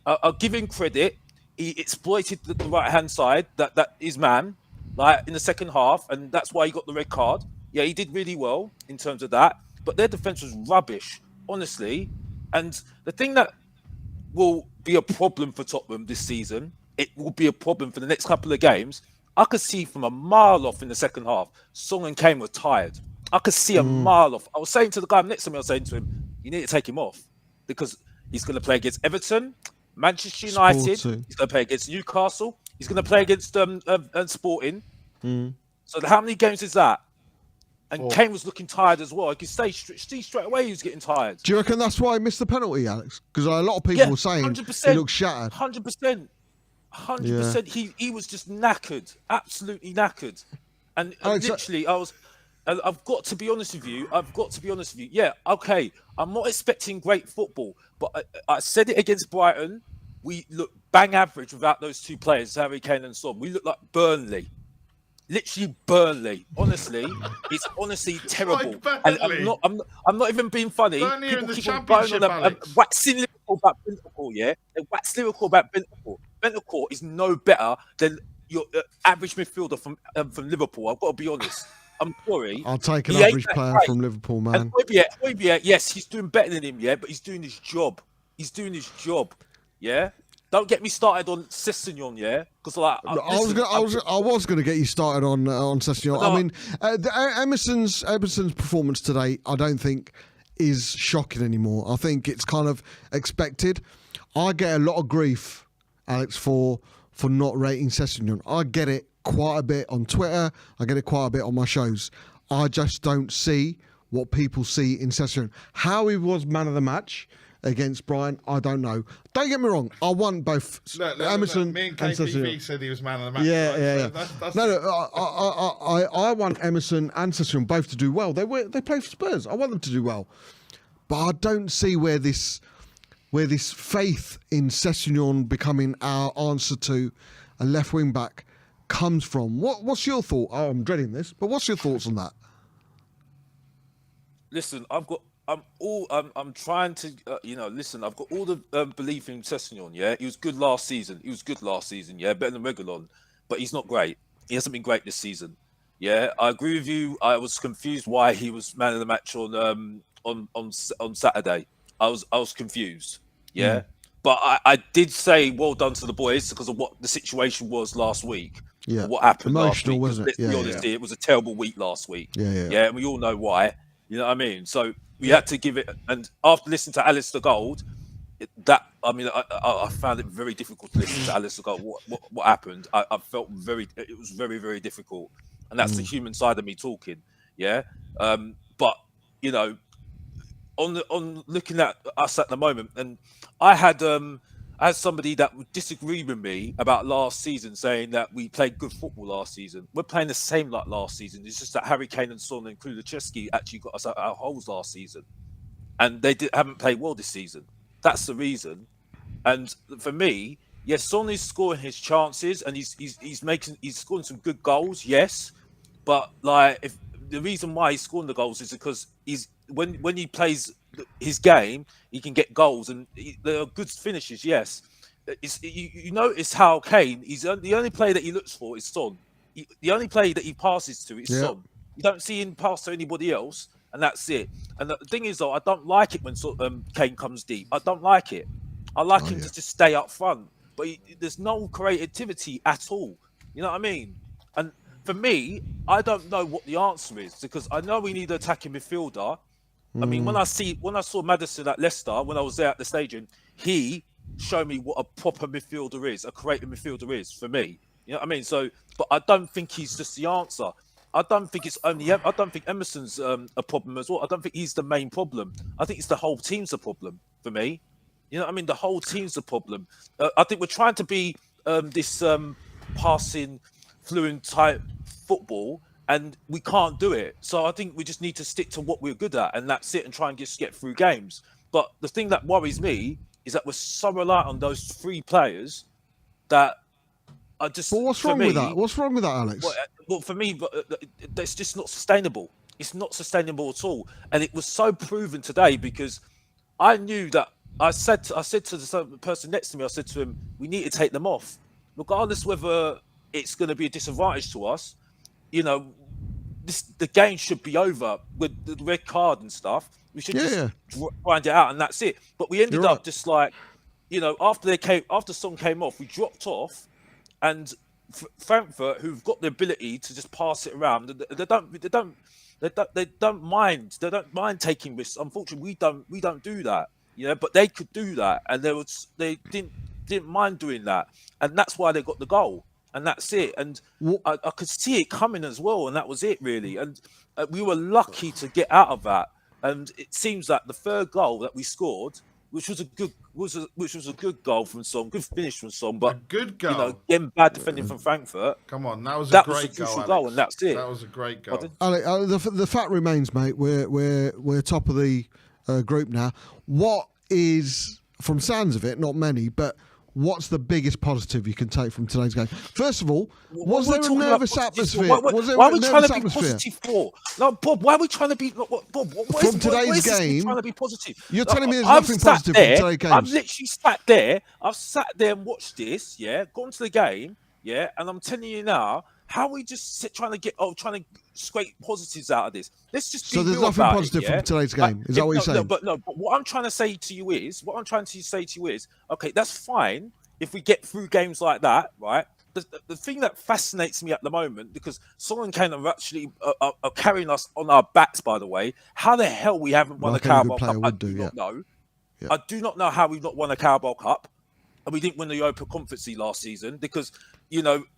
I'll give him credit. He exploited the right hand side that his man, like in the second half, and that's why he got the red card. Yeah, he did really well in terms of that. But their defense was rubbish, honestly. And the thing that will be a problem for Tottenham this season, it will be a problem for the next couple of games. I could see from a mile off in the second half, Son and Kane were tired. I could see a mile off. I was saying to the guy next to me, I was saying to him, you need to take him off because he's going to play against Everton, Manchester United, he's going to play against Newcastle, he's going to play against Sporting. So how many games is that? And Kane was looking tired as well. I could see straight away he was getting tired. Do you reckon that's why he missed the penalty, Alex? Because a lot of people were saying 100%, he looked shattered. 100%. He was just knackered, absolutely knackered. And literally, I've got to be honest with you. Yeah, okay. I'm not expecting great football, but I said it against Brighton. We look bang average without those two players, Harry Kane and Son. We look like Burnley. Literally Burnley. Honestly, it's honestly terrible. And I'm not even being funny. Burnley People in the keep on going on Championship, waxing lyrical about Bentancur, yeah? They wax lyrical about Bentancur. Bentancur is no better than your average midfielder from Liverpool. I've got to be honest. I'm sorry. I'll take an average player from Liverpool, man. And Højbjerg, yes, he's doing better than him, yeah, but he's doing his job. Yeah. Don't get me started on Sessegnon, yeah, because like I was going to get you started on Sessegnon. No. I mean, Emerson's performance today, I don't think is shocking anymore. I think it's kind of expected. I get a lot of grief, Alex, for not rating Sessegnon. I get it quite a bit on Twitter. I get it quite a bit on my shows. I just don't see what people see in Sessegnon. How he was man of the match against Brian, I don't know. Don't get me wrong. I want both Emerson me and and KPV Sessegnon. said he was man of the match. Yeah. That's I want Emerson and Sessegnon both to do well. They play for Spurs. I want them to do well, but I don't see where this faith in Sessegnon becoming our answer to a left wing back comes from. What's your thought? Oh, I'm dreading this, but what's your thoughts on that? Listen, I'm trying to, listen, I've got all the belief in Sessegnon, yeah? He was good last season, yeah? Better than Reguilón, but he's not great. He hasn't been great this season, yeah? I agree with you. I was confused why he was man of the match on Saturday. I was confused, yeah? But I did say well done to the boys because of what the situation was last week. Yeah. What happened Emotional, last week. wasn't it? Let's be honest here, it was a terrible week last week. Yeah. And we all know why. You know what I mean? So we had to give it, and after listening to Alistair Gold, I found it very difficult to listen to Alistair Gold. What happened? I felt it was very, very difficult, and that's the human side of me talking. Yeah, but on looking at us at the moment, and I had somebody that would disagree with me about last season, saying that we played good football last season. We're playing the same like last season. It's just that Harry Kane and Son and Kulusevski actually got us out our holes last season, and they haven't played well this season. That's the reason. And for me, yes, Son is scoring his chances, and he's scoring some good goals. Yes, but like if the reason why he's scoring the goals is because when he plays his game, he can get goals, and there are good finishes. Yes, you notice how Kane, he's the only player that he looks for is Son. The only player that he passes to is Son. You don't see him pass to anybody else, and that's it. And the thing is, though, I don't like it when Kane comes deep. I don't like it. I like him to just stay up front, but there's no creativity at all. You know what I mean? And for me, I don't know what the answer is, because I know we need an attacking midfielder. I mean, when I saw Maddison at Leicester, when I was there at the stadium, he showed me what a proper midfielder is, a creative midfielder is for me. You know what I mean? So, but I don't think he's just the answer. I don't think Emerson's a problem as well. I don't think he's the main problem. I think it's the whole team's the problem for me. You know what I mean? The whole team's the problem. I think we're trying to be this passing, fluent type football, and we can't do it. So I think we just need to stick to what we're good at, and that's it, and try and just get through games. But the thing that worries me is that we're so reliant on those three players that are just. But what's wrong with that? What's wrong with that, Alex? Well, for me, it's just not sustainable. It's not sustainable at all, and it was so proven today, because I knew that I said to the person next to me, I said to him, we need to take them off, regardless whether it's going to be a disadvantage to us. You know, the game should be over with the red card and stuff. We should just grind it out, and that's it. But we ended up just like, after Son came off, we dropped off, and Frankfurt, who've got the ability to just pass it around, they don't mind taking risks. Unfortunately, we don't do that. But they could do that, and they didn't mind doing that, and that's why they got the goal. and that's it. And I could see it coming as well, and that was it really. And we were lucky to get out of that. And it seems that the third goal that we scored, which was a good goal from Son, good finish from Son, but a good goal. You know, again, bad defending from Frankfurt. Come on, that was a great goal, and that's it. That was a great goal. Alex, the fact remains, mate. We're top of the group now. What is, from sounds of it, not many, but what's the biggest positive you can take from today's game? First of all, was there a nervous atmosphere? Why are we trying to be positive for? No, Bob, why are we trying to be... Bob, from today's game, trying to be positive? You're telling me there's nothing positive from today's game? I've literally sat there. I've sat there and watched this, gone to the game, and I'm telling you now, how are we just trying to scrape positives out of this? Let's just be so there's real nothing about positive from today's game. Like, is that what you're saying? But what I'm trying to say to you is, okay, that's fine if we get through games like that, right? The thing that fascinates me at the moment, because Son and Kane are actually are carrying us on our backs, by the way. How the hell we haven't won a Carabao Cup? I do not know. Yeah. I do not know how we've not won a Carabao Cup, and we didn't win the Europa Conference League last season, because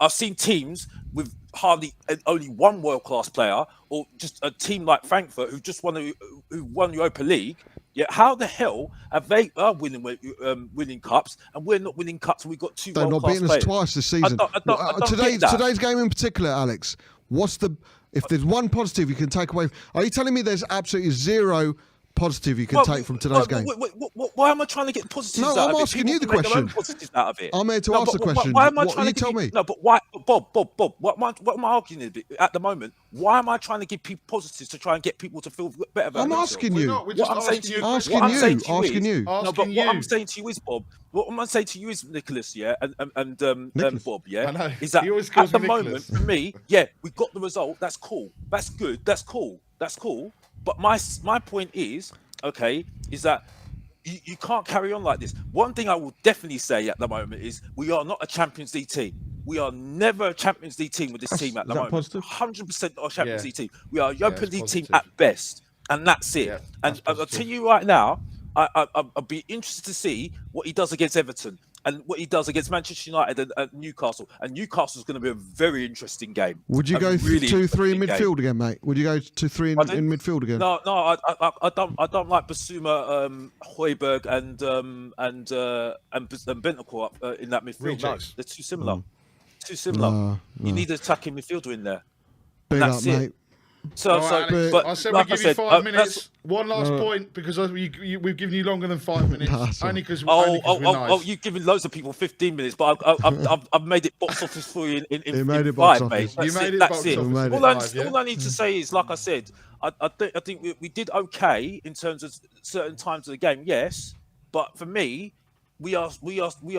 I've seen teams with only one world-class player, or just a team like Frankfurt who just won the Europa League. Yeah, how the hell have they winning cups, and we're not winning cups, and we've got two world-class players? They've not beaten us twice this season. Today's game in particular, Alex, if there's one positive you can take away? Are you telling me there's absolutely zero positive you can take from today's game? Why am I trying to get positives out of it? No, I'm asking you the question. Out of it. I'm here to ask the question. Why am I trying to tell me? No, but why, Bob? What am I arguing at the moment? Why am I trying to give people positives to try and get people to feel better about themselves? Asking you. What I'm saying to you. Asking you. No, but what I'm saying to you is, Bob. What I'm saying to you is, Nicholas, and Bob, is that at the moment, for me, we got the result. That's cool. That's good. That's cool. But my point is, is that you can't carry on like this. One thing I will definitely say at the moment is we are not a Champions League team. We are never a Champions League team with this team at the moment. 100% not a Champions League team. We are a Europa League team at best, and that's it. And I'll tell you right now, I'll be interested to see what he does against Everton and what he does against Manchester United and Newcastle. And Newcastle's going to be a very interesng game. Would you go 2-3 in midfield again, mate? Would you go 2-3 in midfield again? No, I don't like Basuma, Højbjerg, and Bentancur in that midfield. No, they're too similar. Too similar. No. You need an attacking midfielder in there. Big up, mate. But I said we give you 5 minutes. One last point, because we've given you longer than 5 minutes. Only because we're nice. You've given loads of people 15 minutes, but I've made it box office for you in 5, mate. You made it box office. All I need to say is, like I said, I think we did okay in terms of certain times of the game, yes, but for me, we are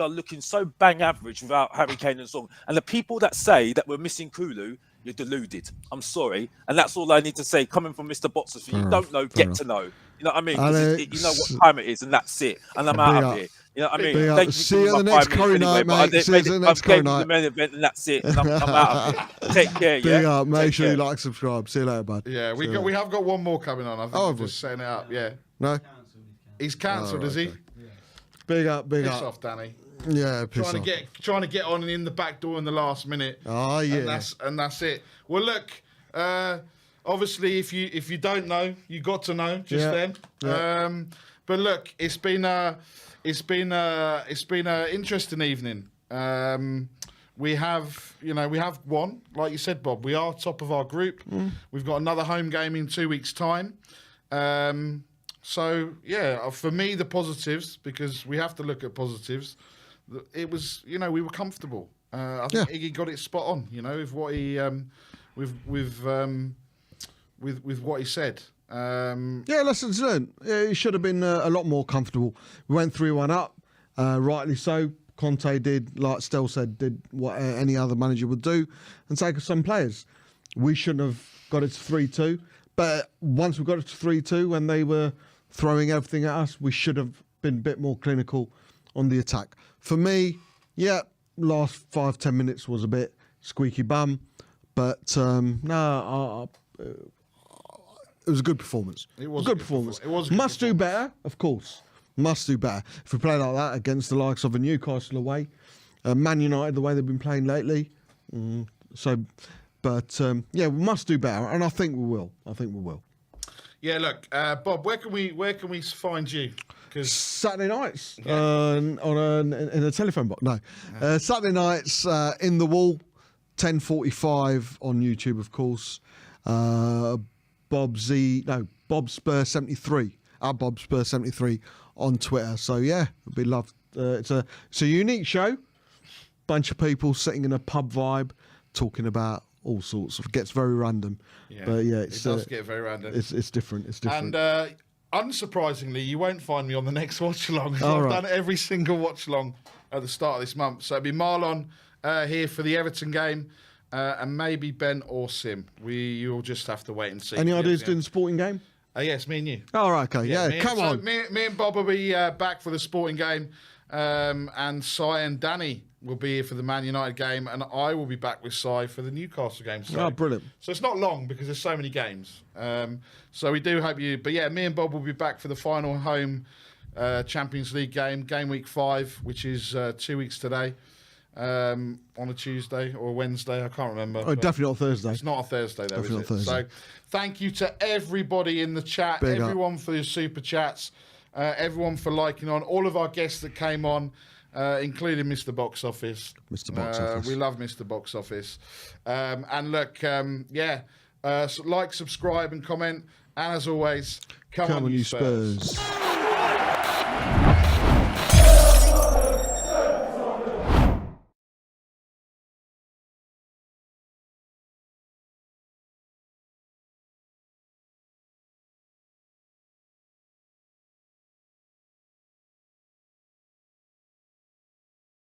looking so bang average without Harry Kane and Son. And the people that say that we're missing Kulu, you're deluded. I'm sorry. And that's all I need to say, coming from Mr. Boxer. If you don't know, get to know. You know what I mean? You know what time it is, and that's it. And I'm out of here. You know what I mean? See you at the next Curry night, mate. See you at the next Curry night. And that's it. And I'm out of here. Take care, Big up. Make sure you like, subscribe. See you later, bud. Yeah, we have got one more coming on. I think we're just setting it up. Yeah. No? He's cancelled, is he? Big up. Piss off, Danny. Yeah, trying to get on and in the back door in the last minute. Oh yeah, and that's it. Well, look, obviously, if you don't know, you got to know just then. Yeah. But look, it's been an interesting evening. We have won, like you said, Bob. We are top of our group. We've got another home game in 2 weeks' time. So yeah, for me, the positives, because we have to look at positives. It was, we were comfortable. I think Iggy got it spot on. With what he, with what he said. Lessons learned. He should have been a lot more comfortable. We went 3-1 up, rightly so. Conte did, like Stel said, did what any other manager would do, and take some players. We shouldn't have got it to 3-2, but once we got it to 3-2, when they were throwing everything at us, we should have been a bit more clinical on the attack. For me, last 5-10 minutes was a bit squeaky bum, but it was a good performance. It was a good performance. It was must do better, of course. Must do better. If we play like that against the likes of a Newcastle away, Man United, the way they've been playing lately, So, but yeah, we must do better, and I think we will. Yeah, look, Bob, where can we find you? Because Saturday nights in a telephone box. No, Saturday nights in the wall, 10:45 on YouTube, of course. Bob Spur 73. Bob Spur 73 on Twitter. So yeah, it'd be loved. It's a unique show. Bunch of people sitting in a pub vibe, talking about all sorts of. Gets very random. Yeah, but yeah, it does get very random. It's different. It's different. And unsurprisingly, you won't find me on the next watch along. All I've right. done every single watch along at the start of this month. So it'll be Marlon here for the Everton game, and maybe Ben or Sim. You'll just have to wait and see. Any ideas doing the sporting game? Yes, me and you. All right, okay, yeah, come on. Me and Bob will be back for the sporting game, and Si and Danny will be here for the Man United game, and I will be back with Si for the Newcastle game. So, brilliant. So it's not long because there's so many games. So we do hope you... But yeah, me and Bob will be back for the final home Champions League game week 5, which is 2 weeks today. On a Tuesday or a Wednesday, I can't remember. Oh, definitely not Thursday. It's not a Thursday, though, Definitely is not it? Thursday. So thank you to everybody in the chat, Big everyone up. for your super chats, everyone for liking on, all of our guests that came on, including Mr. Box Office. Mr. Box Office. We love Mr. Box Office. And look, so like, subscribe and comment. And as always, come on, you Spurs.